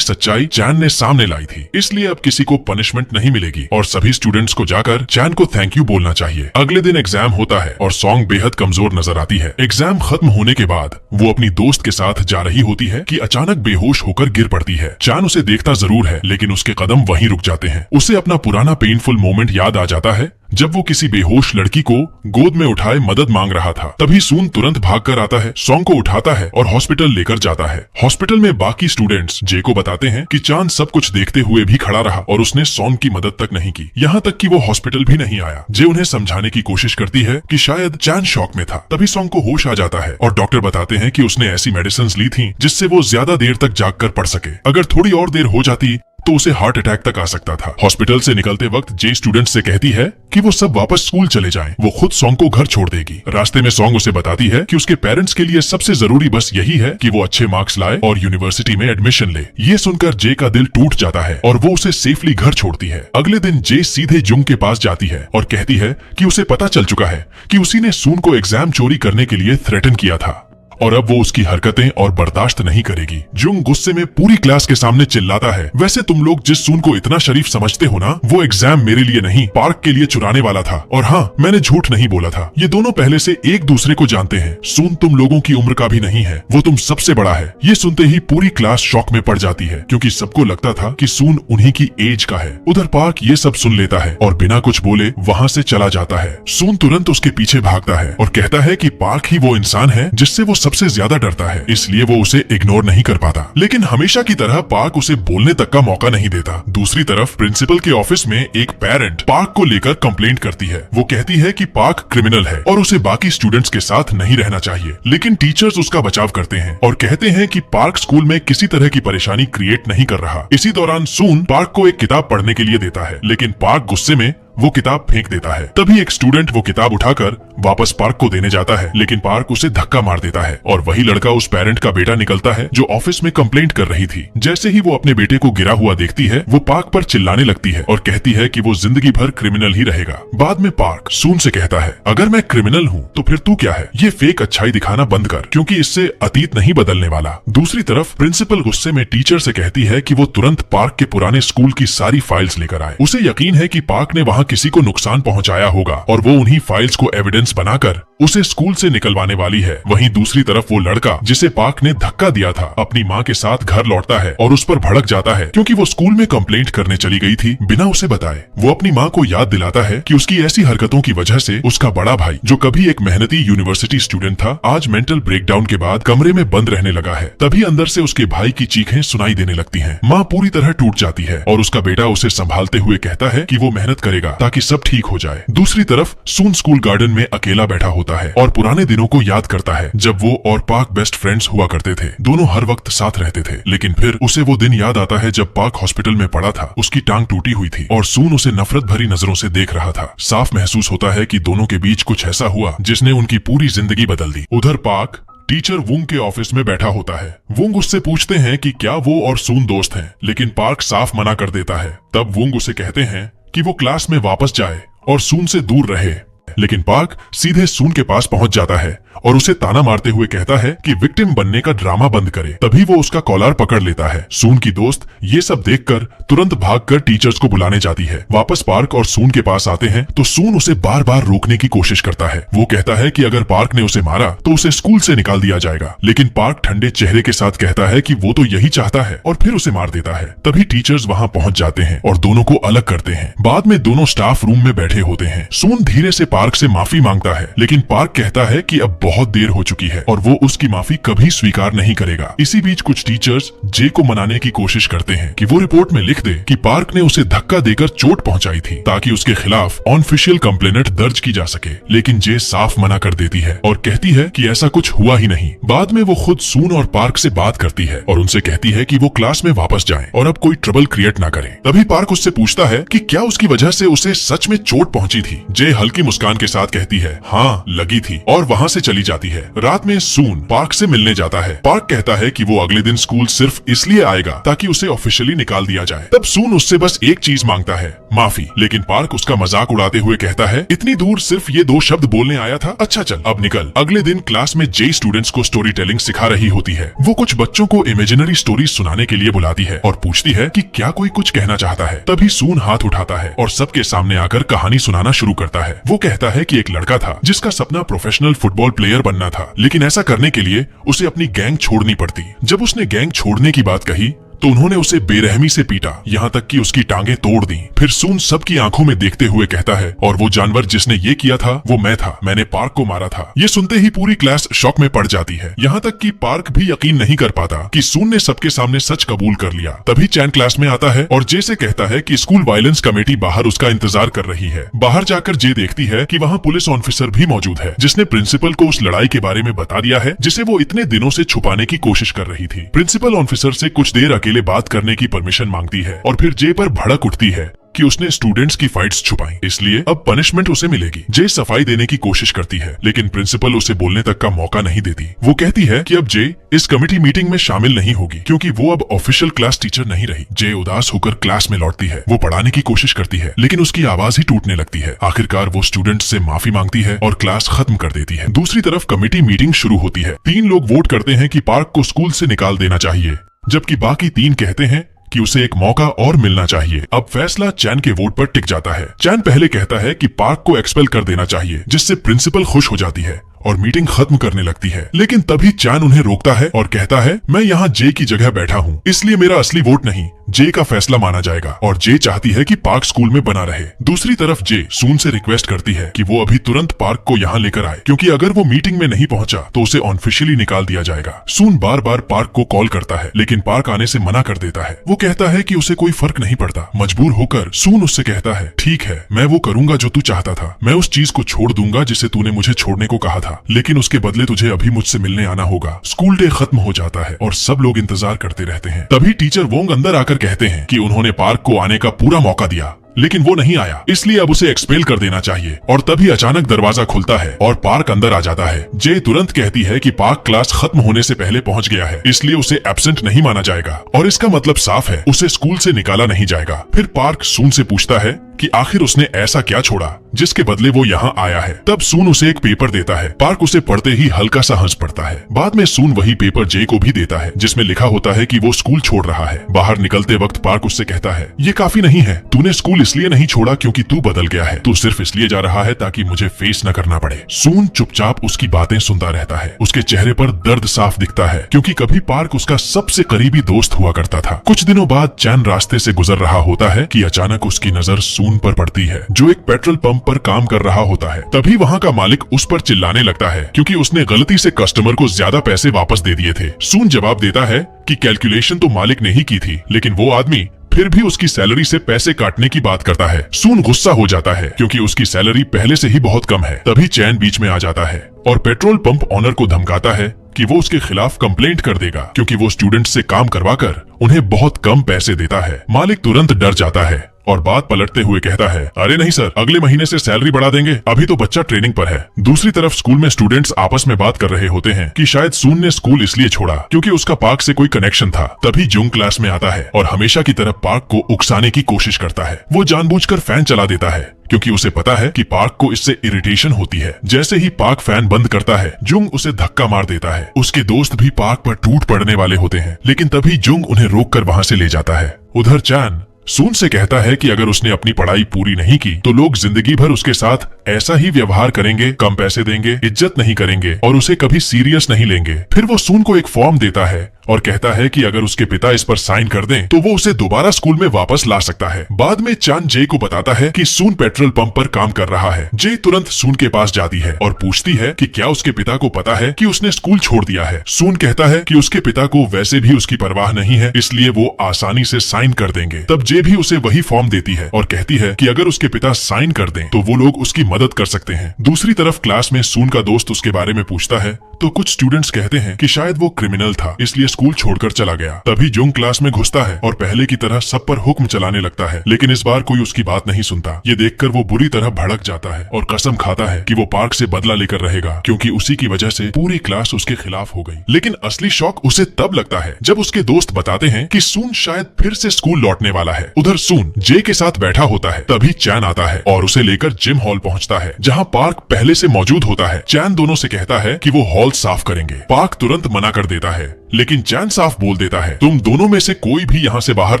A: सच्चाई चैन ने सामने लाई थी, इसलिए अब किसी को पनिशमेंट नहीं मिलेगी और सभी स्टूडेंट्स को जाकर चैन को थैंक यू बोलना चाहिए। अगले दिन एग्जाम होता है और सॉन्ग बेहद कमजोर नजर आती है। एग्जाम खत्म होने के बाद वो अपनी दोस्त के साथ जा रही होती है कि अचानक बेहोश होकर गिर पड़ती है। चान उसे देखता जरूर है, लेकिन उसके कदम वहीं रुक जाते हैं। उसे अपना पुराना पेनफुल मोमेंट याद आ जाता है जब वो किसी बेहोश लड़की को गोद में उठाए मदद मांग रहा था। तभी सून तुरंत भाग कर आता है, सॉन्ग को उठाता है और हॉस्पिटल लेकर जाता है। हॉस्पिटल में बाकी स्टूडेंट्स जे को बताते हैं कि चांद सब कुछ देखते हुए भी खड़ा रहा और उसने सॉन्ग की मदद तक नहीं की, यहाँ तक कि वो हॉस्पिटल भी नहीं आया। जे उन्हें समझाने की कोशिश करती है कि शायद चांद शॉक में था। तभी सॉन्ग को होश आ जाता है और डॉक्टर बताते हैं कि उसने ऐसी मेडिसिन ली थी जिससे वो ज्यादा देर तक जाग कर पढ़ सके। अगर थोड़ी और देर हो जाती तो उसे हार्ट अटैक तक आ सकता था। हॉस्पिटल से निकलते वक्त जे स्टूडेंट से कहती है कि वो सब वापस स्कूल चले जाएं। वो खुद सॉन्ग को घर छोड़ देगी। रास्ते में सॉन्ग उसे बताती है कि उसके पेरेंट्स के लिए सबसे जरूरी बस यही है कि वो अच्छे मार्क्स लाए और यूनिवर्सिटी में एडमिशन ले। ये सुनकर जे का दिल टूट जाता है और वो उसे सेफली घर छोड़ती है। अगले दिन जे सीधे जुंग के पास जाती है और कहती है कि उसे पता चल चुका है कि उसी ने सून को एग्जाम चोरी करने के लिए थ्रेटन किया था और अब वो उसकी हरकतें और बर्दाश्त नहीं करेगी। जुंग गुस्से में पूरी क्लास के सामने चिल्लाता है, वैसे तुम लोग जिस सून को इतना शरीफ समझते हो ना, वो एग्जाम मेरे लिए नहीं पार्क के लिए चुराने वाला था। और हाँ, मैंने झूठ नहीं बोला था। ये दोनों पहले से एक दूसरे को जानते हैं। सून तुम लोगों की उम्र का भी नहीं है, वो तुम सबसे बड़ा है। ये सुनते ही पूरी क्लास शॉक में पड़ जाती है क्योंकि सबको लगता था कि सून उन्हीं की एज का है। उधर पार्क ये सब सुन लेता है और बिना कुछ बोले वहाँ से चला जाता है। सून तुरंत उसके पीछे भागता है और कहता है कि पार्क ही वो इंसान है जिससे वो सबसे ज्यादा डरता है, इसलिए वो उसे इग्नोर नहीं कर पाता। लेकिन हमेशा की तरह पार्क उसे बोलने तक का मौका नहीं देता। दूसरी तरफ प्रिंसिपल के ऑफिस में एक पेरेंट पार्क को लेकर कंप्लेंट करती है। वो कहती है कि पार्क क्रिमिनल है और उसे बाकी स्टूडेंट्स के साथ नहीं रहना चाहिए, लेकिन टीचर्स उसका बचाव करते हैं और कहते हैं कि पार्क स्कूल में किसी तरह की परेशानी क्रिएट नहीं कर रहा। इसी दौरान सून पार्क को एक किताब पढ़ने के लिए देता है, लेकिन पार्क गुस्से में वो किताब फेंक देता है। तभी एक स्टूडेंट वो किताब उठाकर वापस पार्क को देने जाता है, लेकिन पार्क उसे धक्का मार देता है और वही लड़का उस पेरेंट का बेटा निकलता है जो ऑफिस में कंप्लेंट कर रही थी। जैसे ही वो अपने बेटे को गिरा हुआ देखती है, वो पार्क पर चिल्लाने लगती है और कहती है कि वो जिंदगी भर क्रिमिनल ही रहेगा। बाद में पार्क सून से कहता है, अगर मैं क्रिमिनल हूँ तो फिर तू क्या है? ये फेक अच्छाई दिखाना बंद कर, क्योंकि इससे अतीत नहीं बदलने वाला। दूसरी तरफ प्रिंसिपल गुस्से में टीचर से कहती है कि वो तुरंत पार्क के पुराने स्कूल की सारी फाइल्स लेकर आए। उसे यकीन है कि पार्क ने वहाँ किसी को नुकसान पहुंचाया होगा और वो उन्हीं फाइल्स को एविडेंस बनाकर उसे स्कूल से निकलवाने वाली है। वहीं दूसरी तरफ वो लड़का जिसे पार्क ने धक्का दिया था, अपनी माँ के साथ घर लौटता है और उस पर भड़क जाता है क्योंकि वो स्कूल में कंप्लेंट करने चली गई थी बिना उसे बताए। वो अपनी माँ को याद दिलाता है कि उसकी ऐसी हरकतों की वजह से उसका बड़ा भाई, जो कभी एक मेहनती यूनिवर्सिटी स्टूडेंट था, आज मेंटल ब्रेकडाउन के बाद कमरे में बंद रहने लगा है। तभी अंदर से उसके भाई की चीखें सुनाई देने लगती हैं। माँ पूरी तरह टूट जाती है और उसका बेटा उसे संभालते हुए कहता है कि वो मेहनत करेगा ताकि सब ठीक हो जाए। दूसरी तरफ सून स्कूल गार्डन में अकेला बैठा होता है और पुराने दिनों को याद करता है जब वो और पार्क बेस्ट फ्रेंड्स हुआ करते थे। दोनों हर वक्त साथ रहते थे, लेकिन फिर उसे वो दिन याद आता है जब पार्क हॉस्पिटल में पड़ा था। उसकी टांग टूटी हुई थी और सून उसे नफरत भरी नजरों से देख रहा था। साफ महसूस होता है कि दोनों के बीच कुछ ऐसा हुआ जिसने उनकी पूरी जिंदगी बदल दी। उधर पार्क टीचर वुंग के ऑफिस में बैठा होता है। वुंग उससे पूछते हैं कि क्या वो और सून दोस्त हैं, लेकिन पार्क साफ मना कर देता है। तब वुंग उसे कहते हैं कि वो क्लास में वापस जाए और सून से दूर रहे, लेकिन पार्क सीधे सून के पास पहुंच जाता है और उसे ताना मारते हुए कहता है कि विक्टिम बनने का ड्रामा बंद करे। तभी वो उसका कॉलर पकड़ लेता है। सून की दोस्त ये सब देखकर तुरंत भागकर टीचर्स को बुलाने जाती है। वापस पार्क और सून के पास आते हैं तो सून उसे बार बार रोकने की कोशिश करता है। वो कहता है कि अगर पार्क ने उसे मारा तो उसे स्कूल से निकाल दिया जाएगा, लेकिन पार्क ठंडे चेहरे के साथ कहता है कि वो तो यही चाहता है और फिर उसे मार देता है। तभी टीचर्स वहाँ पहुँच जाते हैं और दोनों को अलग करते हैं। बाद में दोनों स्टाफ रूम में बैठे होते हैं। सून धीरे से पार्क से माफी मांगता है, लेकिन पार्क कहता है कि अब बहुत देर हो चुकी है और वो उसकी माफी कभी स्वीकार नहीं करेगा। इसी बीच कुछ टीचर्स जे को मनाने की कोशिश करते हैं कि वो रिपोर्ट में लिख दे कि पार्क ने उसे धक्का देकर चोट पहुंचाई थी, ताकि उसके खिलाफ ऑफिशियल कंप्लेंट दर्ज की जा सके। लेकिन जे साफ मना कर देती है और कहती है कि ऐसा कुछ हुआ ही नहीं। बाद में वो खुद सून और पार्क से बात करती है और उनसे कहती है कि वो क्लास में वापस जाएं और अब कोई ट्रबल क्रिएट ना करें। तभी पार्क उससे पूछता है कि क्या उसकी वजह से उसे सच में चोट पहुंची थी। जे हल्की मुस्कान के साथ कहती है हाँ लगी थी, और वहाँ से चली जाती है। रात में सून पार्क से मिलने जाता है। पार्क कहता है कि वो अगले दिन स्कूल सिर्फ इसलिए आएगा ताकि उसे ऑफिशियली निकाल दिया जाए। तब सून उससे बस एक चीज मांगता है, माफी। लेकिन पार्क उसका मजाक उड़ाते हुए कहता है इतनी दूर सिर्फ ये 2 शब्द बोलने आया था, अच्छा चल अब निकल। अगले दिन क्लास में जे स्टूडेंट्स को स्टोरी टेलिंग सिखा रही होती है। वो कुछ बच्चों को इमेजिनरी स्टोरी सुनाने के लिए बुलाती है और पूछती है कि क्या कोई कुछ कहना चाहता है। तभी सून हाथ उठाता है और सबके सामने आकर कहानी सुनाना शुरू करता है। वो कहता है कि एक लड़का था जिसका सपना प्रोफेशनल फुटबॉल प्लेयर बनना था, लेकिन ऐसा करने के लिए उसे अपनी गैंग छोड़नी पड़ती। जब उसने गैंग छोड़ने की बात कही तो उन्होंने उसे बेरहमी से पीटा, यहाँ तक कि उसकी टांगें तोड़ दी। फिर सून सबकी आंखों में देखते हुए कहता है और वो जानवर जिसने ये किया था वो मैं था, मैंने पार्क को मारा था। ये सुनते ही पूरी क्लास शॉक में पड़ जाती है, यहाँ तक कि पार्क भी यकीन नहीं कर पाता कि सून ने सबके सामने सच कबूल कर लिया। तभी चैन क्लास में आता है और जे से कहता है कि स्कूल वायलेंस कमेटी बाहर उसका इंतजार कर रही है। बाहर जाकर जे देखती है कि वहाँ पुलिस ऑफिसर भी मौजूद है, जिसने प्रिंसिपल को उस लड़ाई के बारे में बता दिया है जिसे वो इतने दिनों से छुपाने की कोशिश कर रही थी। प्रिंसिपल ऑफिसर से कुछ देर अकेले बात करने की परमिशन मांगती है और फिर जे पर भड़क उठती है कि उसने स्टूडेंट्स की फाइट्स छुपाई, इसलिए अब पनिशमेंट उसे मिलेगी। जे सफाई देने की कोशिश करती है, लेकिन प्रिंसिपल उसे बोलने तक का मौका नहीं देती। वो कहती है कि अब जे इस कमेटी मीटिंग में शामिल नहीं होगी क्योंकि वो अब ऑफिशियल क्लास टीचर नहीं रही। जे उदास होकर क्लास में लौटती है। वो पढ़ाने की कोशिश करती है, लेकिन उसकी आवाज ही टूटने लगती है। आखिरकार वो स्टूडेंट्स से माफी मांगती है और क्लास खत्म कर देती है। दूसरी तरफ कमेटी मीटिंग शुरू होती है। 3 लोग वोट करते हैं कि पार्क को स्कूल से निकाल देना चाहिए, जबकि बाकी 3 कहते हैं कि उसे एक मौका और मिलना चाहिए। अब फैसला चैन के वोट पर टिक जाता है। चैन पहले कहता है कि पार्क को एक्सपेल कर देना चाहिए, जिससे प्रिंसिपल खुश हो जाती है और मीटिंग खत्म करने लगती है। लेकिन तभी चैन उन्हें रोकता है और कहता है मैं यहाँ जे की जगह बैठा हूँ, इसलिए मेरा असली वोट नहीं जे का फैसला माना जाएगा, और जे चाहती है कि पार्क स्कूल में बना रहे। दूसरी तरफ जे सून से रिक्वेस्ट करती है कि वो अभी तुरंत पार्क को यहाँ लेकर आए, क्योंकि अगर वो मीटिंग में नहीं पहुँचा तो उसे ऑफिशियली निकाल दिया जाएगा। सून बार बार पार्क को कॉल करता है, लेकिन पार्क आने से मना कर देता है। वो कहता है कि उसे कोई फर्क नहीं पड़ता। मजबूर होकर सून उससे कहता है ठीक है, मैं वो करूंगा जो तू चाहता था, मैं उस चीज को छोड़ दूंगा जिसे तूने मुझे छोड़ने को कहा था, लेकिन उसके बदले तुझे अभी मुझसे मिलने आना होगा। स्कूल डे खत्म हो जाता है और सब लोग इंतजार करते रहते हैं। तभी टीचर वोंग अंदर आकर कहते हैं कि उन्होंने पार्क को आने का पूरा मौका दिया, लेकिन वो नहीं आया, इसलिए अब उसे एक्सपेल कर देना चाहिए। और तभी अचानक दरवाजा खुलता है और पार्क अंदर आ जाता है। जे तुरंत कहती है कि पार्क क्लास खत्म होने से पहले पहुंच गया है, इसलिए उसे एब्सेंट नहीं माना जाएगा और इसका मतलब साफ है, उसे स्कूल से निकाला नहीं जाएगा। फिर पार्क सून से पूछता है कि आखिर उसने ऐसा क्या छोड़ा जिसके बदले वो यहाँ आया है। तब सून उसे एक पेपर देता है। पार्क उसे पढ़ते ही हल्का सा हंस पड़ता है। बाद में सून वही पेपर जे को भी देता है, जिसमें लिखा होता है कि वो स्कूल छोड़ रहा है। बाहर निकलते वक्त पार्क उससे कहता है ये काफी नहीं है, तूने स्कूल इसलिए नहीं छोड़ा क्योंकि तू बदल गया है, तू सिर्फ इसलिए जा रहा है ताकि मुझे फेस न करना पड़े। सून चुपचाप उसकी बातें सुनता रहता है। उसके चेहरे पर दर्द साफ दिखता है, क्योंकि कभी पार्क उसका सबसे करीबी दोस्त हुआ करता था। कुछ दिनों बाद चैन रास्ते से गुजर रहा होता है कि अचानक उसकी नजर सून पर पड़ती है, जो एक पेट्रोल पंप पर काम कर रहा होता है। तभी वहाँ का मालिक उस पर चिल्लाने लगता है क्योंकि उसने गलती से कस्टमर को ज्यादा पैसे वापस दे दिए थे। सून जवाब देता है कि कैलकुलेशन तो मालिक ने ही की थी, लेकिन वो आदमी फिर भी उसकी सैलरी से पैसे काटने की बात करता है। सून गुस्सा हो जाता है क्योंकि उसकी सैलरी पहले से ही बहुत कम है। तभी चैन बीच में आ जाता है और पेट्रोल पंप ऑनर को धमकाता है कि वो उसके खिलाफ कंप्लेंट कर देगा, क्योंकि वो स्टूडेंट्स से काम करवाकर उन्हें बहुत कम पैसे देता है। मालिक तुरंत डर जाता है और बात पलटते हुए कहता है अरे नहीं सर, अगले महीने से सैलरी बढ़ा देंगे, अभी तो बच्चा ट्रेनिंग पर है। दूसरी तरफ स्कूल में स्टूडेंट्स आपस में बात कर रहे होते हैं कि शायद सून ने स्कूल इसलिए छोड़ा क्योंकि उसका पार्क से कोई कनेक्शन था। तभी जुंग क्लास में आता है और हमेशा की तरह पार्क को उकसाने की कोशिश करता है। वो जानबूझकर फैन चला देता है क्योंकि उसे पता है कि पार्क को इससे इरिटेशन होती है। जैसे ही पार्क फैन बंद करता है, जुंग उसे धक्का मार देता है। उसके दोस्त भी पार्क पर टूट पड़ने वाले होते हैं, लेकिन तभी जुंग उन्हें रोककर वहां से ले जाता है। उधर चैन सून से कहता है कि अगर उसने अपनी पढ़ाई पूरी नहीं की तो लोग जिंदगी भर उसके साथ ऐसा ही व्यवहार करेंगे, कम पैसे देंगे, इज्जत नहीं करेंगे और उसे कभी सीरियस नहीं लेंगे। फिर वो सून को एक फॉर्म देता है और कहता है कि अगर उसके पिता इस पर साइन कर दें तो वो उसे दोबारा स्कूल में वापस ला सकता है। बाद में चान जे को बताता है कि सून पेट्रोल पंप पर काम कर रहा है। जे तुरंत सून के पास जाती है और पूछती है कि क्या उसके पिता को पता है कि उसने स्कूल छोड़ दिया है। सून कहता है कि उसके पिता को वैसे भी उसकी परवाह नहीं है, इसलिए वो आसानी से साइन कर देंगे। तब जे भी उसे वही फॉर्म देती है और कहती है कि अगर उसके पिता साइन कर दें तो वो लोग उसकी मदद कर सकते हैं। दूसरी तरफ क्लास में सून का दोस्त उसके बारे में पूछता है तो कुछ स्टूडेंट्स कहते हैं कि शायद वो क्रिमिनल था, इसलिए स्कूल छोड़कर चला गया। तभी जुंग क्लास में घुसता है और पहले की तरह सब पर हुक्म चलाने लगता है, लेकिन इस बार कोई उसकी बात नहीं सुनता। ये देखकर वो बुरी तरह भड़क जाता है और कसम खाता है कि वो पार्क से बदला लेकर रहेगा, क्योंकि उसी की वजह से पूरी क्लास उसके खिलाफ हो गई। लेकिन असली शौक उसे तब लगता है जब उसके दोस्त बताते हैं कि सून शायद फिर से स्कूल लौटने वाला है। उधर सून जे के साथ बैठा होता है, तभी चैन आता है और उसे लेकर जिम हॉल पहुंचता है, जहां पार्क पहले से मौजूद होता है। चैन दोनों से कहता है कि वो हॉल साफ करेंगे। पार्क तुरंत मना कर देता है, लेकिन चैन साफ बोल देता है तुम दोनों में से कोई भी यहाँ से बाहर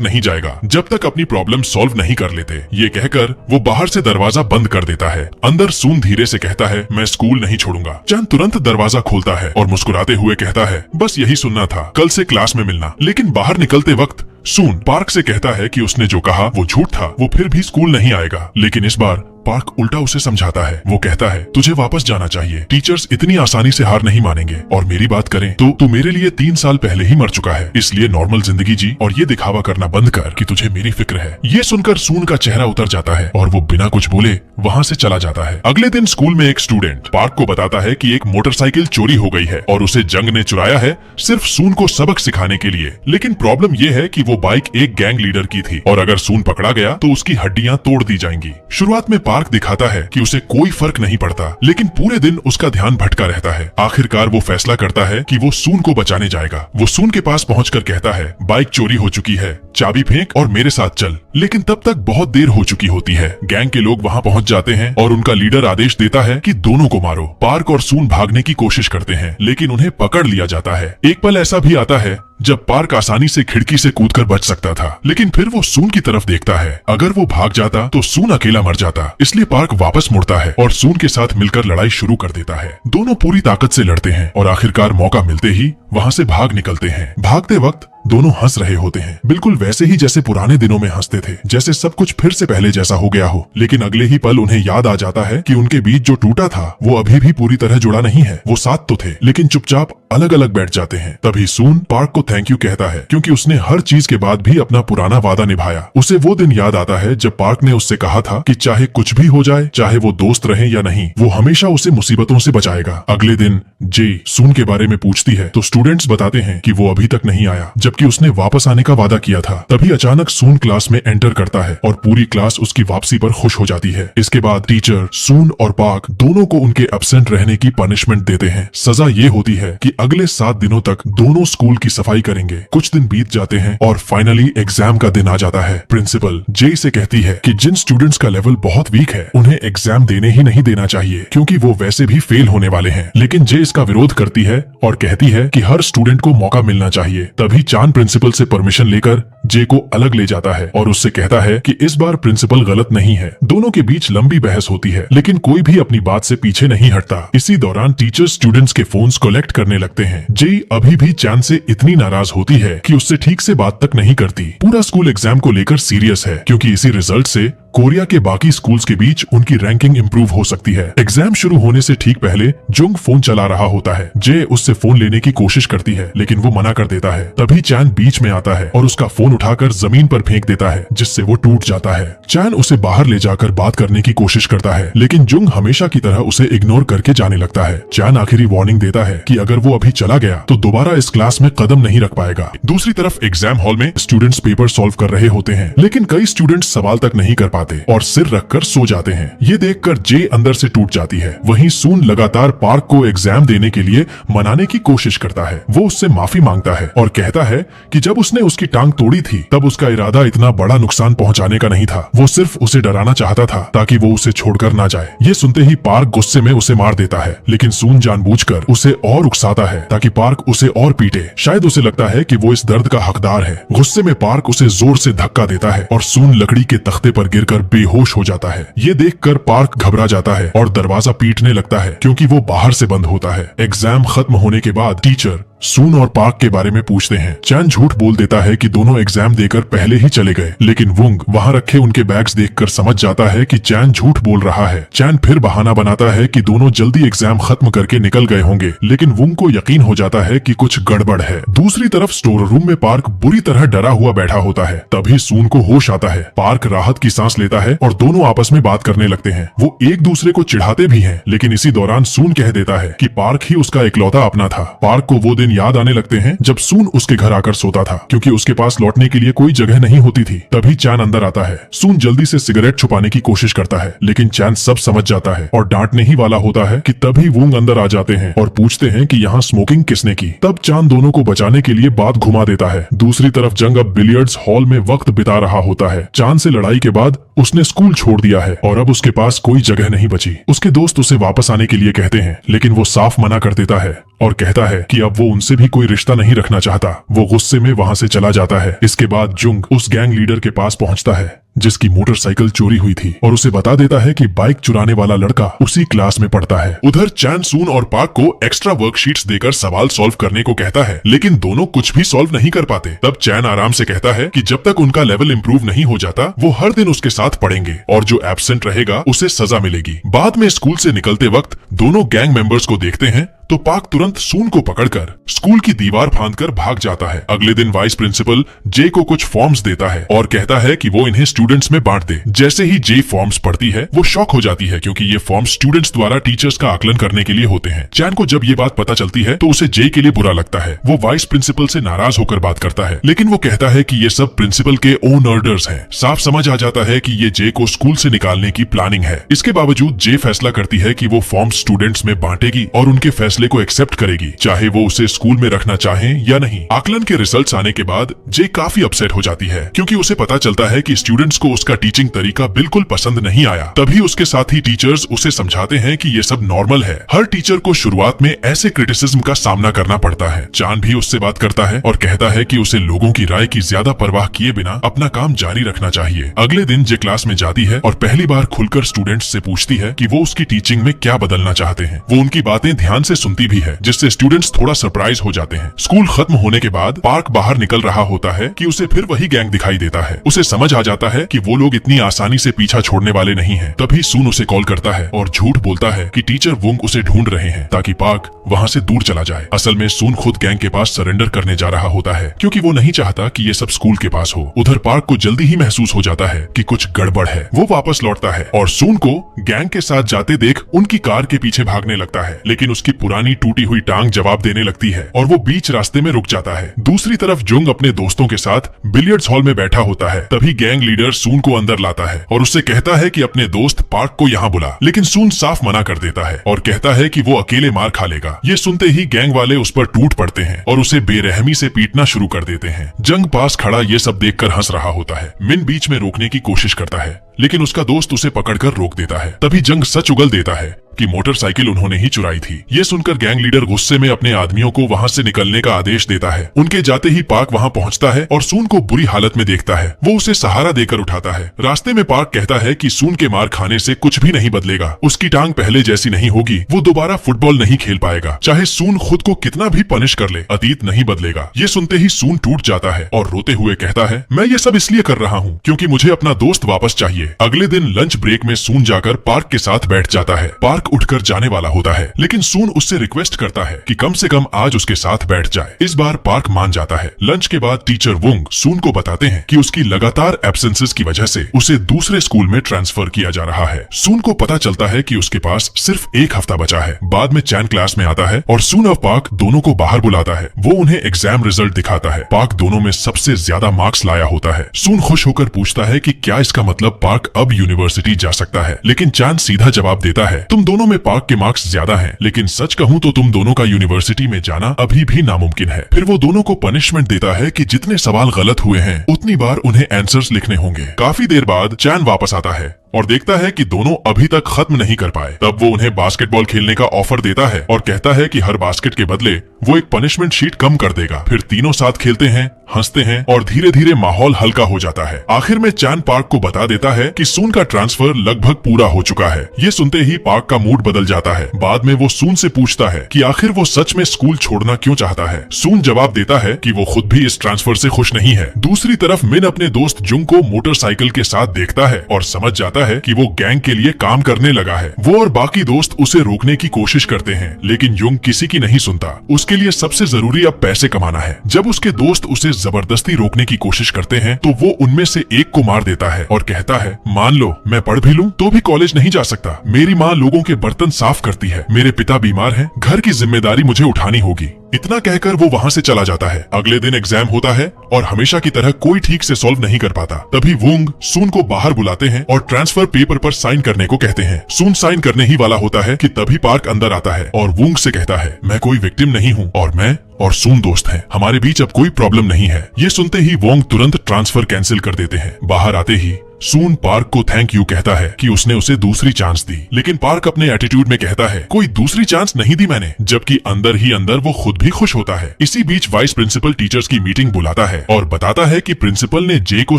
A: नहीं जाएगा जब तक अपनी प्रॉब्लम सॉल्व नहीं कर लेते। ये कहकर वो बाहर से दरवाजा बंद कर देता है। अंदर सून धीरे से कहता है मैं स्कूल नहीं छोड़ूंगा। चैन तुरंत दरवाजा खोलता है और मुस्कुराते हुए कहता है बस यही सुनना था, कल से क्लास में मिलना। लेकिन बाहर निकलते वक्त सून पार्क से कहता है कि उसने जो कहा वो झूठ था, वो फिर भी स्कूल नहीं आएगा। लेकिन इस बार पार्क उल्टा उसे समझाता है। वो कहता है तुझे वापस जाना चाहिए, टीचर्स इतनी आसानी से हार नहीं मानेंगे। और मेरी बात करें तो तू मेरे लिए 3 साल पहले ही मर चुका है, इसलिए नॉर्मल जिंदगी जी और ये दिखावा करना बंद कर कि तुझे मेरी फिक्र है। ये सुनकर सून का चेहरा उतर जाता है और वो बिना कुछ बोले वहाँ से चला जाता है। अगले दिन स्कूल में एक स्टूडेंट पार्क को बताता है कि एक मोटरसाइकिल चोरी हो गई है और उसे जंग ने चुराया है सिर्फ सून को सबक सिखाने के लिए। लेकिन प्रॉब्लम ये है कि वो बाइक एक गैंग लीडर की थी और अगर सून पकड़ा गया तो उसकी हड्डियां तोड़ दी जाएंगी। शुरुआत में पार्क दिखाता है कि उसे कोई फर्क नहीं पड़ता, लेकिन पूरे दिन उसका ध्यान भटका रहता है। आखिरकार वो फैसला करता है कि वो सून को बचाने जाएगा। वो सून के पास पहुंचकर कहता है बाइक चोरी हो चुकी है, चाबी फेंक और मेरे साथ चल। लेकिन तब तक बहुत देर हो चुकी होती है। गैंग के लोग वहां पहुंच जाते हैं और उनका लीडर आदेश देता है कि दोनों को मारो। पार्क और सून भागने की कोशिश करते हैं, लेकिन उन्हें पकड़ लिया जाता है। एक पल ऐसा भी आता है जब पार्क आसानी से खिड़की से कूदकर बच सकता था, लेकिन फिर वो सून की तरफ देखता है। अगर वो भाग जाता तो सून अकेला मर जाता, इसलिए पार्क वापस मुड़ता है और सून के साथ मिलकर लड़ाई शुरू कर देता है। दोनों पूरी ताकत से लड़ते हैं और आखिरकार मौका मिलते ही वहाँ से भाग निकलते हैं। भागते वक्त दोनों हंस रहे होते हैं, बिल्कुल वैसे ही जैसे पुराने दिनों में हंसते थे, जैसे सब कुछ फिर से पहले जैसा हो गया हो। लेकिन अगले ही पल उन्हें याद आ जाता है कि उनके बीच जो टूटा था वो अभी भी पूरी तरह जुड़ा नहीं है। वो साथ तो थे, लेकिन चुपचाप अलग अलग बैठ जाते हैं। तभी सून पार्क को थैंक यू कहता है, क्योंकि उसने हर चीज के बाद भी अपना पुराना वादा निभाया। उसे वो दिन याद आता है जब पार्क ने उससे कहा था कि चाहे कुछ भी हो जाए, चाहे वो दोस्त रहे या नहीं, वो हमेशा उसे मुसीबतों से बचाएगा। अगले दिन जे सून के बारे में पूछती है तो स्टूडेंट्स बताते हैं कि वो अभी तक नहीं आया, जबकि उसने वापस आने का वादा किया था। तभी अचानक सून क्लास में एंटर करता है और पूरी क्लास उसकी वापसी पर खुश हो जाती है। इसके बाद टीचर सून और पार्क दोनों को उनके एब्सेंट रहने की पनिशमेंट देते हैं। सजा ये होती है कि अगले 7 दिनों तक दोनों स्कूल की सफाई करेंगे। कुछ दिन बीत जाते हैं और फाइनली एग्जाम का दिन आ जाता है। प्रिंसिपल जे से कहती है कि जिन स्टूडेंट्स का लेवल बहुत वीक है उन्हें एग्जाम देने ही नहीं देना चाहिए, क्योंकि वो वैसे भी फेल होने वाले हैं। लेकिन जे इसका विरोध करती है और कहती है कि हर स्टूडेंट को मौका मिलना चाहिए। तभी चान प्रिंसिपल से परमिशन लेकर जे को अलग ले जाता है और उससे कहता है कि इस बार प्रिंसिपल गलत नहीं है। दोनों के बीच लंबी बहस होती है, लेकिन कोई भी अपनी बात से पीछे नहीं हटता। इसी दौरान टीचर्स स्टूडेंट्स के फोन्स कलेक्ट करने लगते हैं। जे अभी भी चान से इतनी नाराज होती है कि उससे ठीक से बात तक नहीं करती। पूरा स्कूल एग्जाम को लेकर सीरियस है, क्योंकि इसी रिजल्ट से कोरिया के बाकी स्कूल्स के बीच उनकी रैंकिंग इंप्रूव हो सकती है। एग्जाम शुरू होने से ठीक पहले जुंग फोन चला रहा होता है। जे उससे फोन लेने की कोशिश करती है, लेकिन वो मना कर देता है। तभी चैन बीच में आता है और उसका फोन उठाकर जमीन पर फेंक देता है, जिससे वो टूट जाता है। चैन उसे बाहर ले जाकर बात करने की कोशिश करता है, लेकिन जुंग हमेशा की तरह उसे इग्नोर करके जाने लगता है। चैन आखिरी वार्निंग देता है कि अगर वो अभी चला गया तो दोबारा इस क्लास में कदम नहीं रख पाएगा। दूसरी तरफ एग्जाम हॉल में स्टूडेंट्स पेपर सॉल्व कर रहे होते हैं, लेकिन कई स्टूडेंट्स सवाल तक नहीं कर पाते और सिर रखकर सो जाते हैं। ये देखकर जे अंदर से टूट जाती है। वहीं सून लगातार पार्क को एग्जाम देने के लिए मनाने की कोशिश करता है। वो उससे माफी मांगता है और कहता है कि जब उसने उसकी टांग तोड़ी थी तब उसका इरादा इतना बड़ा नुकसान पहुंचाने का नहीं था। वो सिर्फ उसे डराना चाहता था ताकि वो उसे छोड़कर ना जाए। ये सुनते ही पार्क गुस्से में उसे मार देता है, लेकिन सून जानबूझकर उसे और उकसाता है ताकि पार्क उसे और पीटे। शायद उसे लगता है कि वो इस दर्द का हकदार है। गुस्से में पार्क उसे जोर से धक्का देता है और सून लकड़ी के तख्ते पर गिरकर बेहोश हो जाता है। ये देखकर पार्क घबरा जाता है और दरवाजा पीटने लगता है क्योंकि वो बाहर से बंद होता है। एग्जाम खत्म होने के बाद टीचर सून और पार्क के बारे में पूछते हैं। चैन झूठ बोल देता है कि दोनों एग्जाम देकर पहले ही चले गए, लेकिन वुंग वहां रखे उनके बैग्स देखकर समझ जाता है कि चैन झूठ बोल रहा है। चैन फिर बहाना बनाता है कि दोनों जल्दी एग्जाम खत्म करके निकल गए होंगे, लेकिन वुंग को यकीन हो जाता है कि कुछ गड़बड़ है। दूसरी तरफ स्टोर रूम में पार्क बुरी तरह डरा हुआ बैठा होता है। तभी सून को होश आता है। पार्क राहत की सांस लेता है और दोनों आपस में बात करने लगते हैं। वो एक दूसरे को चिढ़ाते भी हैं, लेकिन इसी दौरान सून कह देता है कि पार्क ही उसका इकलौता अपना था। पार्क को वो दिन याद आने लगते हैं जब सून उसके घर आकर सोता था, क्योंकि उसके पास लौटने के लिए कोई जगह नहीं होती थी। तभी चैन अंदर आता है। सून जल्दी से सिगरेट छुपाने की कोशिश करता है, लेकिन चैन सब समझ जाता है और डांटने ही वाला होता है कि तभी वुंग अंदर आ जाते हैं और पूछते हैं कि यहाँ स्मोकिंग किसने की। तब चांद दोनों को बचाने के लिए बात घुमा देता है। दूसरी तरफ जंग अब बिलियर्ड्स हॉल में वक्त बिता रहा होता है। चांद से लड़ाई के बाद उसने स्कूल छोड़ दिया है और अब उसके पास कोई जगह नहीं बची। उसके दोस्त उसे वापस आने के लिए कहते हैं, लेकिन वो साफ मना कर देता है और कहता है कि अब वो उनसे भी कोई रिश्ता नहीं रखना चाहता। वो गुस्से में वहां से चला जाता है। इसके बाद जुंग उस गैंग लीडर के पास पहुंचता है जिसकी मोटरसाइकिल चोरी हुई थी और उसे बता देता है कि बाइक चुराने वाला लड़का उसी क्लास में पढ़ता है। उधर चैन सून और पार्क को एक्स्ट्रा वर्कशीट्स देकर सवाल सॉल्व करने को कहता है, लेकिन दोनों कुछ भी सॉल्व नहीं कर पाते। तब चैन आराम से कहता है कि जब तक उनका लेवल इंप्रूव नहीं हो जाता वो हर दिन उसके साथ पढ़ेंगे और जो एब्सेंट रहेगा उसे सजा मिलेगी। बाद में स्कूल से निकलते वक्त दोनों गैंग मेंबर्स को देखते हैं तो पार्क तुरंत सून को पकड़कर स्कूल की दीवार फांदकर भाग जाता है। अगले दिन वाइस प्रिंसिपल जे को कुछ फॉर्म्स देता है और कहता है कि वो इन्हें स्टूडेंट्स में बांट दे। जैसे ही जे फॉर्म्स पढ़ती है वो शॉक हो जाती है, क्योंकि ये फॉर्म्स स्टूडेंट्स द्वारा टीचर्स का आकलन करने के लिए होते हैं। चैन को जब ये बात पता चलती है तो उसे जे के लिए बुरा लगता है। वो वाइस प्रिंसिपल से नाराज होकर बात करता है, लेकिन वो कहता है कि ये सब प्रिंसिपल के ओन ऑर्डर्स हैं। साफ समझ आ जाता है कि ये जे को स्कूल से निकालने की प्लानिंग है। इसके बावजूद जे फैसला करती है कि वो फॉर्म स्टूडेंट्स में बांटेगी और उनके फैसले को एक्सेप्ट करेगी, चाहे वो उसे स्कूल में रखना चाहें या नहीं। आकलन के रिजल्ट्स आने के बाद जे काफी अपसेट हो जाती है, क्योंकि उसे पता चलता है कि स्टूडेंट्स को उसका टीचिंग तरीका बिल्कुल पसंद नहीं आया। तभी उसके साथी टीचर्स उसे समझाते हैं कि ये सब नॉर्मल है। हर टीचर को शुरुआत में ऐसे क्रिटिसिज्म का सामना करना पड़ता है। चांद भी उससे बात करता है और कहता है कि उसे लोगों की राय की ज्यादा परवाह किए बिना अपना काम जारी रखना चाहिए। अगले दिन जे क्लास में जाती है और पहली बार खुलकर स्टूडेंट्स से पूछती है कि वो उसकी टीचिंग में क्या बदलना चाहते हैं। वो उनकी बातें ध्यान से सुनती भी है, जिससे स्टूडेंट्स थोड़ा सरप्राइज हो जाते हैं। स्कूल खत्म होने के बाद पार्क बाहर निकल रहा होता है कि उसे फिर वही गैंग दिखाई देता है। उसे समझ आ जाता है कि वो लोग इतनी आसानी से पीछा छोड़ने वाले नहीं हैं। तभी सून उसे कॉल करता है और झूठ बोलता है कि टीचर वुंग उसे ढूंढ रहे हैं ताकि पार्क वहां से दूर चला जाए। असल में सून खुद गैंग के पास सरेंडर करने जा रहा होता है, क्योंकि वो नहीं चाहता कि ये सब स्कूल के पास हो। उधर पार्क को जल्दी ही महसूस हो जाता है कि कुछ गड़बड़ है। वो वापस लौटता है और सून को गैंग के साथ जाते देख उनकी कार के पीछे भागने लगता है, लेकिन उसकी पुरानी टूटी हुई टांग जवाब देने लगती है और वो बीच रास्ते में रुक जाता है। दूसरी तरफ जुंग अपने दोस्तों के साथ बिलियर्ड्स हॉल में बैठा होता है। तभी गैंग लीडर सून को अंदर लाता है और उससे कहता है कि अपने दोस्त पार्क को यहाँ बुला, लेकिन सून साफ मना कर देता है और कहता है कि वो अकेले मार खा लेगा। ये सुनते ही गैंग वाले उस पर टूट पड़ते हैं और उसे बेरहमी से पीटना शुरू कर देते हैं। जंग पास खड़ा ये सब देखकर हंस रहा होता है। मिन बीच में रोकने की कोशिश करता है, लेकिन उसका दोस्त उसे पकड़कर रोक देता है। तभी जंग सच उगल देता है कि मोटरसाइकिल उन्होंने ही चुराई थी। ये सुनकर गैंग लीडर गुस्से में अपने आदमियों को वहां से निकलने का आदेश देता है। उनके जाते ही पार्क वहां पहुंचता है और सून को बुरी हालत में देखता है। वो उसे सहारा देकर उठाता है। रास्ते में पार्क कहता है कि सून के मार खाने से कुछ भी नहीं बदलेगा। उसकी टांग पहले जैसी नहीं होगी। वो दोबारा फुटबॉल नहीं खेल पाएगा। चाहे सून खुद को कितना भी पनिश कर ले, अतीत नहीं बदलेगा। ये सुनते ही सून टूट जाता है और रोते हुए कहता है, मैं ये सब इसलिए कर रहा हूँ क्योंकि मुझे अपना दोस्त वापस चाहिए। अगले दिन लंच ब्रेक में सून जाकर पार्क के साथ बैठ जाता है। पार्क उठकर जाने वाला होता है, लेकिन सून उससे रिक्वेस्ट करता है कि कम से कम आज उसके साथ बैठ जाए। इस बार पार्क मान जाता है। लंच के बाद टीचर वुंग सून को बताते हैं कि उसकी लगातार एब्सेंसेस की वजह से उसे दूसरे स्कूल में ट्रांसफर किया जा रहा है। सून को पता चलता है कि उसके पास सिर्फ एक हफ्ता बचा है। बाद में चैन क्लास में आता है और सून और पार्क दोनों को बाहर बुलाता है। वो उन्हें एग्जाम रिजल्ट दिखाता है। पार्क दोनों में सबसे ज्यादा मार्क्स लाया होता है। सून खुश होकर पूछता है कि क्या इसका मतलब पार्क पार्क अब यूनिवर्सिटी जा सकता है। लेकिन चान सीधा जवाब देता है, तुम दोनों में पार्क के मार्क्स ज्यादा हैं, लेकिन सच कहूँ तो तुम दोनों का यूनिवर्सिटी में जाना अभी भी नामुमकिन है। फिर वो दोनों को पनिशमेंट देता है कि जितने सवाल गलत हुए हैं उतनी बार उन्हें आंसर्स लिखने होंगे। काफी देर बाद चान वापस आता है और देखता है कि दोनों अभी तक खत्म नहीं कर पाए। तब वो उन्हें बास्केटबॉल खेलने का ऑफर देता है और कहता है कि हर बास्केट के बदले वो एक पनिशमेंट शीट कम कर देगा। फिर तीनों साथ खेलते हैं, हंसते हैं और धीरे धीरे माहौल हल्का हो जाता है। आखिर में चान पार्क को बता देता है कि सून का ट्रांसफर लगभग पूरा हो चुका है। ये सुनते ही पार्क का मूड बदल जाता है। बाद में वो सून से पूछता है कि आखिर वो सच में स्कूल छोड़ना क्यों चाहता है। सून जवाब देता है कि वो खुद भी इस ट्रांसफर से खुश नहीं है। दूसरी तरफ मिन अपने दोस्त जुंग को मोटरसाइकिल के साथ देखता है और समझ जाता है कि वो गैंग के लिए काम करने लगा है। वो और बाकी दोस्त उसे रोकने की कोशिश करते हैं, लेकिन युंग किसी की नहीं सुनता। उसके लिए सबसे जरूरी अब पैसे कमाना है। जब उसके दोस्त उसे जबरदस्ती रोकने की कोशिश करते हैं तो वो उनमें से एक को मार देता है और कहता है, मान लो मैं पढ़ भी लूं तो भी कॉलेज नहीं जा सकता। मेरी माँ लोगों के बर्तन साफ करती है, मेरे पिता बीमार हैं, घर की जिम्मेदारी मुझे उठानी होगी। इतना कहकर वो वहाँ से चला जाता है। अगले दिन एग्जाम होता है और हमेशा की तरह कोई ठीक से सॉल्व नहीं कर पाता। तभी वुंग सून को बाहर बुलाते हैं और ट्रांसफर पेपर पर साइन करने को कहते हैं। सून साइन करने ही वाला होता है कि तभी पार्क अंदर आता है और वुंग से कहता है, मैं कोई विक्टिम नहीं हूँ और मैं और सून दोस्त हैं। हमारे बीच अब कोई प्रॉब्लम नहीं है। ये सुनते ही वोंग तुरंत ट्रांसफर कैंसिल कर देते हैं। बाहर आते ही सून पार्क को थैंक यू कहता है कि उसने उसे दूसरी चांस दी, लेकिन पार्क अपने एटीट्यूड में कहता है, कोई दूसरी चांस नहीं दी मैंने, जबकि अंदर ही अंदर वो खुद भी खुश होता है। इसी बीच वाइस प्रिंसिपल टीचर्स की मीटिंग बुलाता है और बताता है कि प्रिंसिपल ने जे को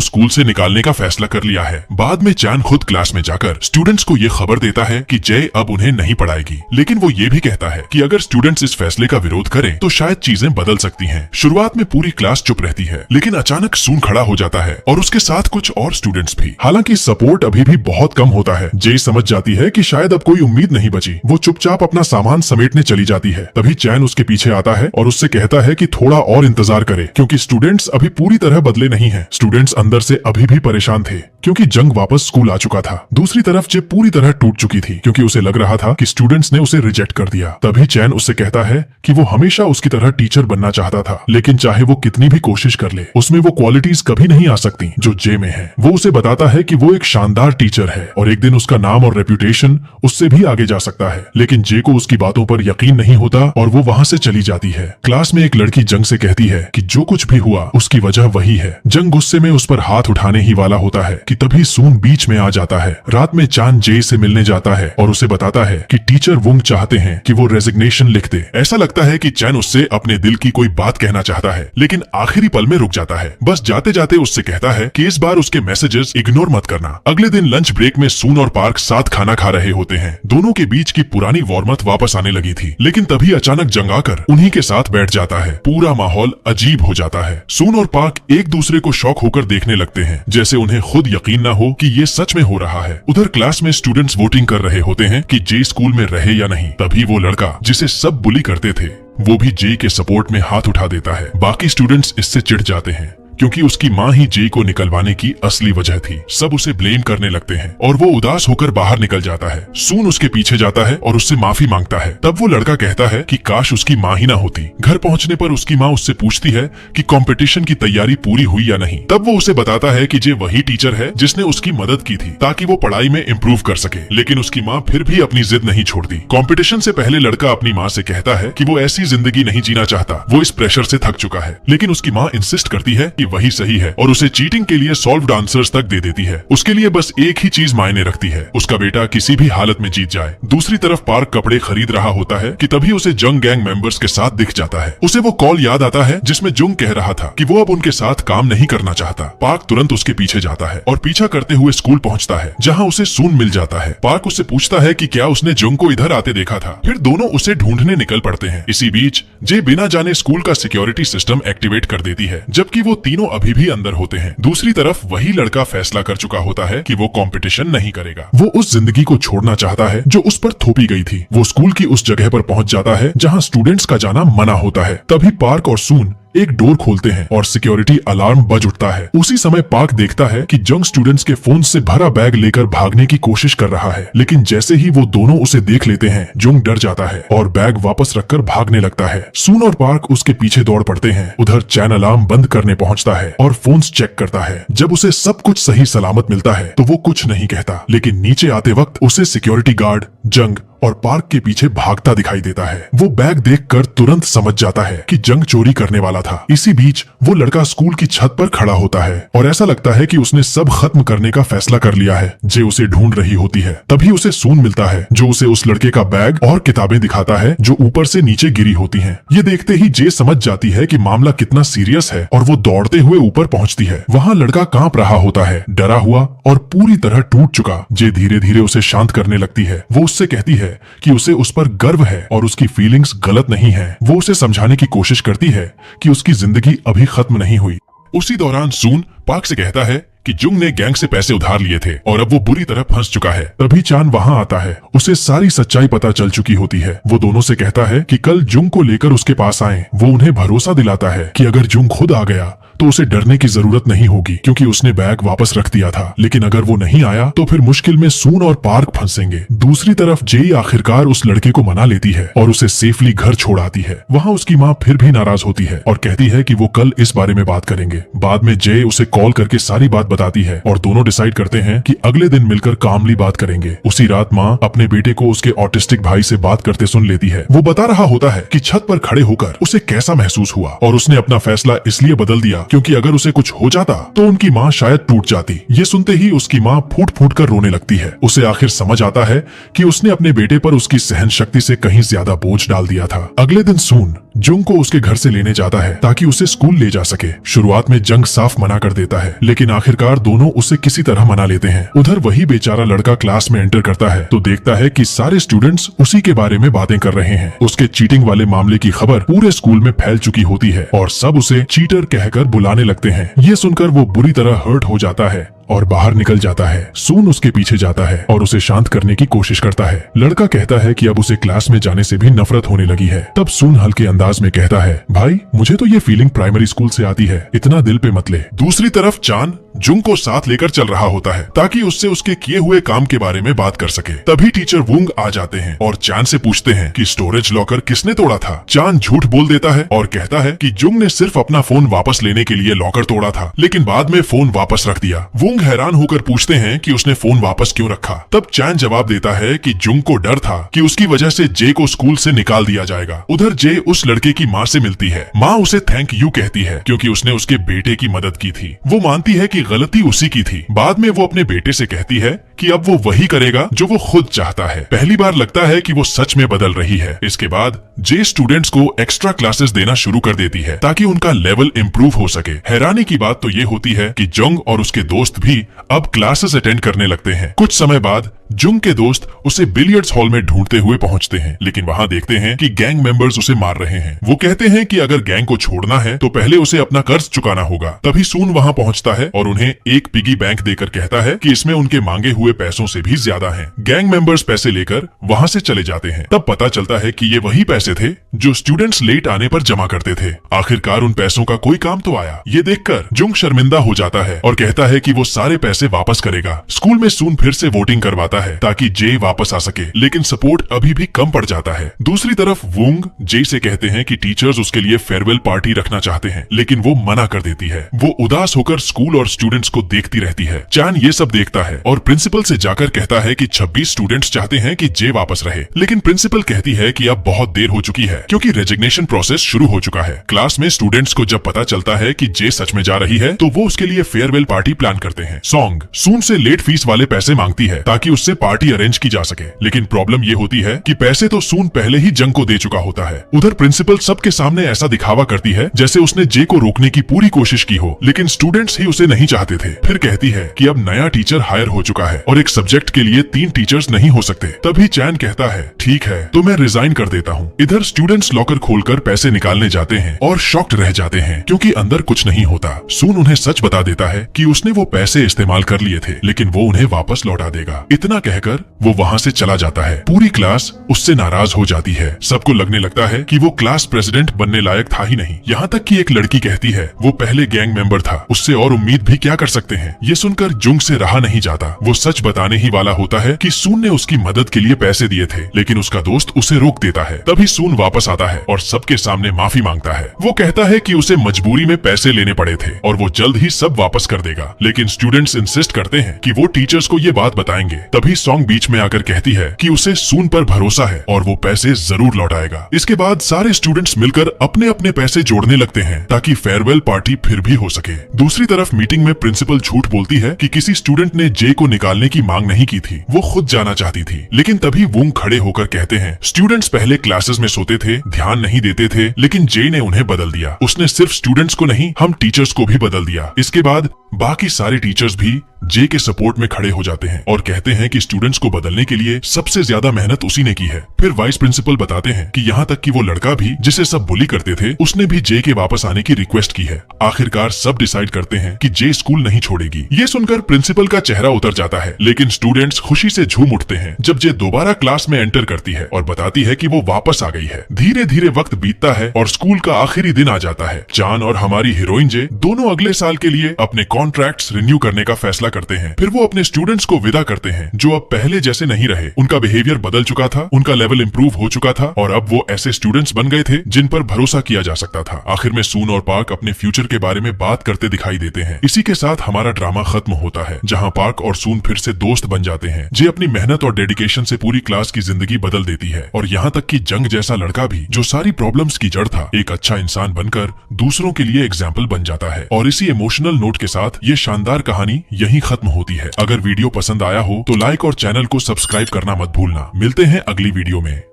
A: स्कूल से निकालने का फैसला कर लिया है। बाद में चान खुद क्लास में जाकर स्टूडेंट्स को ये खबर देता है कि जय अब उन्हें नहीं पढ़ाएगी, लेकिन वो ये भी कहता है कि अगर स्टूडेंट्स इस फैसले का विरोध करें तो शायद चीजें बदल सकती हैं। शुरुआत में पूरी क्लास चुप रहती है, लेकिन अचानक सून खड़ा हो जाता है और उसके साथ कुछ और स्टूडेंट्स भी। हालांकि सपोर्ट अभी भी बहुत कम होता है। जे समझ जाती है कि शायद अब कोई उम्मीद नहीं बची। वो चुपचाप अपना सामान समेटने चली जाती है। तभी चैन उसके पीछे आता है और उससे कहता है कि थोड़ा और इंतजार करे, क्योंकि स्टूडेंट्स अभी पूरी तरह बदले नहीं हैं। स्टूडेंट्स अंदर से अभी भी परेशान थे क्योंकि जंग वापस स्कूल आ चुका था। दूसरी तरफ जे पूरी तरह टूट चुकी थी क्योंकि उसे लग रहा था कि स्टूडेंट्स ने उसे रिजेक्ट कर दिया। तभी चैन उससे कहता है कि वो हमेशा उसकी तरह टीचर बनना चाहता था, लेकिन चाहे वो कितनी भी कोशिश कर ले उसमें वो क्वालिटीज कभी नहीं आ सकती जो जे में है। वो उसे बताता है कि वो एक शानदार टीचर है और एक दिन उसका नाम और रेप्यूटेशन उससे भी आगे जा सकता है, लेकिन जे को उसकी बातों पर यकीन नहीं होता और वो वहाँ से चली जाती है। क्लास में एक लड़की जंग से कहती है कि जो कुछ भी हुआ उसकी वजह वही है। जंग गुस्से में उस पर हाथ उठाने ही वाला होता है कि तभी सून बीच में आ जाता है। रात में चांद जे से मिलने जाता है और उसे बताता है कि टीचर वुंग चाहते हैं कि वो रेजिग्नेशन लिख दे। ऐसा लगता है कि चैन उससे अपने दिल की कोई बात कहना चाहता है, लेकिन आखिरी पल में रुक जाता है। बस जाते जाते उससे कहता है कि इस बार उसके मैसेजेस इग्नोर मत करना। अगले दिन लंच ब्रेक में सून और पार्क साथ खाना खा रहे होते हैं। दोनों के बीच की पुरानी वार्मथ वापस आने लगी थी, लेकिन तभी अचानक जंग आकर उन्हीं के साथ बैठ जाता है। पूरा माहौल अजीब हो जाता है। सून और पार्क एक दूसरे को शौक होकर देखने लगते हैं, जैसे उन्हें खुद यकीन न हो कि ये सच में हो रहा है। उधर क्लास में स्टूडेंट्स वोटिंग कर रहे होते हैं कि जे स्कूल में रहे या नहीं। तभी वो लड़का जिसे सब बुली करते थे वो भी जे के सपोर्ट में हाथ उठा देता है। बाकी स्टूडेंट्स इससे चिढ़ जाते हैं क्योंकि उसकी माँ ही जे को निकलवाने की असली वजह थी। सब उसे ब्लेम करने लगते हैं और वो उदास होकर बाहर निकल जाता है। सून उसके पीछे जाता है और उससे माफी मांगता है। तब वो लड़का कहता है कि काश उसकी माँ ही ना होती। घर पहुंचने पर उसकी माँ उससे पूछती है कि कंपटीशन की तैयारी पूरी हुई या नहीं। तब वो उसे बताता है कि जे वही टीचर है जिसने उसकी मदद की थी ताकि वो पढ़ाई में इम्प्रूव कर सके, लेकिन उसकी माँ फिर भी अपनी जिद नहीं छोड़ती। कॉम्पिटिशन से पहले लड़का अपनी माँ से कहता है कि वो ऐसी जिंदगी नहीं जीना चाहता, वो इस प्रेशर से थक चुका है, लेकिन उसकी माँ इंसिस्ट करती है कि वही सही है और उसे चीटिंग के लिए सॉल्व्ड आंसर्स तक दे देती है। उसके लिए बस एक ही चीज मायने रखती है, उसका बेटा किसी भी हालत में जीत जाए। दूसरी तरफ पार्क कपड़े खरीद रहा होता है कि तभी उसे जंग गैंग मेंबर्स के साथ दिख जाता है। उसे वो कॉल याद आता है जिसमें जुंग कह रहा था कि वो अब उनके साथ काम नहीं करना चाहता। पार्क तुरंत उसके पीछे जाता है और पीछा करते हुए स्कूल पहुंचता है, जहां उसे सून मिल जाता है। पार्क उससे पूछता है कि क्या उसने जुंग को इधर आते देखा था। फिर दोनों उसे ढूंढने निकल पड़ते हैं। इसी बीच जे बिना जाने स्कूल का सिक्योरिटी सिस्टम एक्टिवेट कर देती है, जबकि वो तीनों अभी भी अंदर होते हैं। दूसरी तरफ वही लड़का फैसला कर चुका होता है कि वो कंपटीशन नहीं करेगा। वो उस जिंदगी को छोड़ना चाहता है जो उस पर थोपी गई थी। वो स्कूल की उस जगह पर पहुंच जाता है जहां स्टूडेंट्स का जाना मना होता है। तभी पार्क और सून एक डोर खोलते हैं और सिक्योरिटी अलार्म बज उठता है। उसी समय पार्क देखता है कि जंग स्टूडेंट्स के फोन से भरा बैग लेकर भागने की कोशिश कर रहा है, लेकिन जैसे ही वो दोनों उसे देख लेते हैं जुंग डर जाता है और बैग वापस रखकर भागने लगता है। सून और पार्क उसके पीछे दौड़ पड़ते हैं। उधर चैन अलार्म बंद करने पहुंचता है और फोन्स चेक करता है। जब उसे सब कुछ सही सलामत मिलता है तो वो कुछ नहीं कहता, लेकिन नीचे आते वक्त उसे सिक्योरिटी गार्ड जंग और पार्क के पीछे भागता दिखाई देता है। वो बैग देखकर तुरंत समझ जाता है कि जंग चोरी करने वाला था। इसी बीच वो लड़का स्कूल की छत पर खड़ा होता है और ऐसा लगता है कि उसने सब खत्म करने का फैसला कर लिया है। जे उसे ढूंढ रही होती है। तभी उसे सून मिलता है जो उसे उस लड़के का बैग और किताबें दिखाता है जो ऊपर से नीचे गिरी होती हैं। ये देखते ही जे समझ जाती है कि मामला कितना सीरियस है और वो दौड़ते हुए ऊपर पहुंचती है। वहाँ लड़का कांप रहा होता है, डरा हुआ और पूरी तरह टूट चुका। जे धीरे धीरे उसे शांत करने लगती है। वो उससे कहती है कि उसे उस पर गर्व है और उसकी फीलिंग्स गलत नहीं है। वो उसे समझाने की कोशिश करती है कि उसकी जिंदगी अभी खत्म नहीं हुई। उसी दौरान सून पार्क से कहता है कि जुंग ने गैंग से पैसे उधार लिए थे और अब वो बुरी तरह फंस चुका है। तभी चान वहाँ आता है। उसे सारी सच्चाई पता चल चुकी होती है। वो दोनों से कहता है कि कल जुंग को लेकर उसके पास आएं। वो उन्हें भरोसा दिलाता है कि अगर जुंग खुद आ गया तो उसे डरने की जरूरत नहीं होगी, क्योंकि उसने बैग वापस रख दिया था। लेकिन अगर वो नहीं आया तो फिर मुश्किल में सून और पार्क फंसेंगे। दूसरी तरफ जेई आखिरकार उस लड़के को मना लेती है और उसे सेफली घर छोड़ आती है। वहाँ उसकी माँ फिर भी नाराज होती है और कहती है कि वो कल इस बारे में बात करेंगे। बाद में जे उसे कॉल करके सारी बात बताती है और दोनों डिसाइड करते हैं कि अगले दिन मिलकर कामली बात करेंगे। उसी रात माँ अपने बेटे को उसके ऑटिस्टिक भाई से बात करते सुन लेती है। वो बता रहा होता है कि छत पर खड़े होकर उसे कैसा महसूस हुआ और उसने अपना फैसला इसलिए बदल दिया क्योंकि अगर उसे कुछ हो जाता तो उनकी माँ शायद टूट जाती। ये सुनते ही उसकी माँ फूट फूट कर रोने लगती है। उसे आखिर समझ आता है कि उसने अपने बेटे पर उसकी सहन शक्ति से कहीं ज्यादा बोझ डाल दिया था। अगले दिन सून जुंग को उसके घर से लेने जाता है ताकि उसे स्कूल ले जा सके। शुरुआत में जंग साफ मना कर देता है, लेकिन आखिरकार दोनों उसे किसी तरह मना लेते हैं। उधर वही बेचारा लड़का क्लास में एंटर करता है तो देखता है कि सारे स्टूडेंट्स उसी के बारे में बातें कर रहे हैं। उसके चीटिंग वाले मामले की खबर पूरे स्कूल में फैल चुकी होती है और सब उसे चीटर कहकर बुलाने लगते हैं। ये सुनकर वो बुरी तरह हर्ट हो जाता है और बाहर निकल जाता है। सून उसके पीछे जाता है और उसे शांत करने की कोशिश करता है। लड़का कहता है कि अब उसे क्लास में जाने से भी नफरत होने लगी है। तब सून हल्के अंदाज में कहता है, भाई मुझे तो ये फीलिंग प्राइमरी स्कूल से आती है, इतना दिल पे मत ले। दूसरी तरफ चान जुंग को साथ लेकर चल रहा होता है ताकि उससे उसके किए हुए काम के बारे में बात कर सके। तभी टीचर वुंग आ जाते हैं और चान से पूछते हैं कि स्टोरेज लॉकर किसने तोड़ा था। चान झूठ बोल देता है और कहता है कि जुंग ने सिर्फ अपना फोन वापस लेने के लिए लॉकर तोड़ा था, लेकिन बाद में फोन वापस रख दिया। वुंग हैरान होकर पूछते हैं कि उसने फोन वापस क्यों रखा। तब चान जवाब देता है कि जुंग को डर था कि उसकी वजह से जे को स्कूल से निकाल दिया जाएगा। उधर जे उस लड़के की माँ से मिलती है। माँ उसे थैंक यू कहती है क्योंकि उसने उसके बेटे की मदद की थी। वो मानती है कि गलती उसी की थी। बाद में वो अपने बेटे से कहती है कि अब वो वही करेगा जो वो खुद चाहता है। पहली बार लगता है कि वो सच में बदल रही है। इसके बाद जे स्टूडेंट्स को एक्स्ट्रा क्लासेस देना शुरू कर देती है ताकि उनका लेवल इम्प्रूव हो सके। हैरानी की बात तो ये होती है कि जंग और उसके दोस्त भी अब क्लासेस अटेंड करने लगते हैं। कुछ समय बाद जुंग के दोस्त उसे बिलियर्ड्स हॉल में ढूंढते हुए पहुंचते हैं, लेकिन वहां देखते हैं कि गैंग मेंबर्स उसे मार रहे हैं। वो कहते हैं कि अगर गैंग को छोड़ना है तो पहले उसे अपना कर्ज चुकाना होगा। तभी सून वहां पहुंचता है और उन्हें एक पिगी बैंक देकर कहता है कि इसमें उनके मांगे हुए पैसों से भी ज्यादा हैं। गैंग मेंबर्स पैसे लेकर वहां से चले जाते हैं। तब पता चलता है कि ये वही पैसे थे जो स्टूडेंट्स लेट आने पर जमा करते थे। आखिरकार उन पैसों का कोई काम तो आया। ये देखकर जुंग शर्मिंदा हो जाता है और कहता है कि वो सारे पैसे वापस करेगा। स्कूल में सून फिर से वोटिंग करवाता है ताकि जे वापस आ सके, लेकिन सपोर्ट अभी भी कम पड़ जाता है। दूसरी तरफ वुंग जे से कहते हैं कि टीचर्स उसके लिए फेयरवेल पार्टी रखना चाहते हैं, लेकिन वो मना कर देती है। वो उदास होकर स्कूल और स्टूडेंट्स को देखती रहती है। चान ये सब देखता है और प्रिंसिपल से जाकर कहता है कि 26 स्टूडेंट्स चाहते हैं कि जे वापस रहे, लेकिन प्रिंसिपल कहती है कि अब बहुत देर हो चुकी है क्योंकि रेजिग्नेशन प्रोसेस शुरू हो चुका है। क्लास में स्टूडेंट्स को जब पता चलता है कि जे सच में जा रही है तो वो उसके लिए फेयरवेल पार्टी प्लान करते हैं। सॉन्ग सून से लेट फीस वाले पैसे मांगती है ताकि उससे पार्टी अरेंज की जा सके, लेकिन प्रॉब्लम ये होती है कि पैसे तो सून पहले ही जंग को दे चुका होता है। उधर प्रिंसिपल सबके सामने ऐसा दिखावा करती है जैसे उसने जे को रोकने की पूरी कोशिश की हो, लेकिन स्टूडेंट्स ही उसे नहीं चाहते थे। फिर कहती है कि अब नया टीचर हायर हो चुका है है और एक सब्जेक्ट के लिए 3 टीचर्स नहीं हो सकते। तभी चैन कहता है ठीक है तो मैं रिजाइन कर देता हूँ। इधर स्टूडेंट्स लॉकर खोलकर पैसे निकालने जाते हैं और शॉक्ड रह जाते हैं क्योंकि अंदर कुछ नहीं होता। सून उन्हें सच बता देता है कि उसने वो पैसे इस्तेमाल कर लिए थे लेकिन वो उन्हें वापस लौटा देगा। इतना कहकर वो वहाँ से चला जाता है। पूरी क्लास उससे नाराज हो जाती है। सबको लगने लगता है कि वो क्लास प्रेसिडेंट बनने लायक था ही नहीं। यहाँ तक कि एक लड़की कहती है वो पहले गैंग मेंबर था, उससे और उम्मीद भी क्या कर सकते हैं। ये सुनकर जुंग से रहा नहीं जाता। वो सच बताने ही वाला होता है कि सून ने उसकी मदद के लिए पैसे दिए थे लेकिन उसका दोस्त उसे रोक देता है। तभी सून वापस आता है और सबके सामने माफी मांगता है। वो कहता है कि उसे मजबूरी में पैसे लेने पड़े थे और वो जल्द ही सब वापस कर देगा। लेकिन स्टूडेंट्स इंसिस्ट करते हैं कि वो टीचर्स को ये बात बताएंगे। तभी सॉन्ग बीच में आकर कहती है कि उसे सून पर भरोसा है और वो पैसे जरूर लौटाएगा। इसके बाद सारे स्टूडेंट्स मिलकर अपने अपने पैसे जोड़ने लगते हैं ताकि फेयरवेल पार्टी फिर भी हो सके। दूसरी तरफ मीटिंग में प्रिंसिपल झूठ बोलती है कि किसी स्टूडेंट ने जे को निकालने की मांग नहीं की थी, वो खुद जाना चाहती थी। लेकिन तभी वुंग खड़े होकर कहते हैं स्टूडेंट्स पहले क्लासेस में सोते थे, ध्यान नहीं देते थे, लेकिन जे ने उन्हें बदल दिया। उसने सिर्फ स्टूडेंट्स को नहीं हम टीचर्स को भी बदल दिया। इसके बाद बाकी सारे टीचर्स भी जे के सपोर्ट में खड़े हो जाते हैं और कहते हैं कि स्टूडेंट्स को बदलने के लिए सबसे ज्यादा मेहनत उसी ने की है। फिर वाइस प्रिंसिपल बताते हैं कि यहाँ तक कि वो लड़का भी जिसे सब बुली करते थे उसने भी जे के वापस आने की रिक्वेस्ट की है। आखिरकार सब डिसाइड करते हैं कि जे स्कूल नहीं छोड़ेगी। ये सुनकर प्रिंसिपल का चेहरा उतर जाता है लेकिन स्टूडेंट्स खुशी से झूम उठते हैं जब जे दोबारा क्लास में एंटर करती है और बताती है कि वो वापस आ गई है। धीरे धीरे वक्त बीतता है और स्कूल का आखिरी दिन आ जाता है। चान और हमारी हीरोइन जे दोनों अगले साल के लिए अपने कॉन्ट्रैक्ट्स रिन्यू करने का फैसला करते हैं। फिर वो अपने स्टूडेंट्स को विदा करते हैं जो अब पहले जैसे नहीं रहे। उनका बिहेवियर बदल चुका था, उनका लेवल इंप्रूव हो चुका था और अब वो ऐसे स्टूडेंट्स बन गए थे जिन पर भरोसा किया जा सकता था। आखिर में सून और पार्क अपने फ्यूचर के बारे में बात करते दिखाई देते हैं। इसी के साथ हमारा ड्रामा खत्म होता है जहाँ पार्क और सून फिर से दोस्त बन जाते हैं। जे अपनी मेहनत और डेडिकेशन से पूरी क्लास की जिंदगी बदल देती है और यहाँ तक कि जंग जैसा लड़का भी जो सारी प्रॉब्लम्स की जड़ था एक अच्छा इंसान बनकर दूसरों के लिए एग्जाम्पल बन जाता है। और इसी इमोशनल नोट के साथ ये शानदार कहानी यहीं खत्म होती है। अगर वीडियो पसंद आया हो तो लाइक और चैनल को सब्सक्राइब करना मत भूलना। मिलते हैं अगली वीडियो में।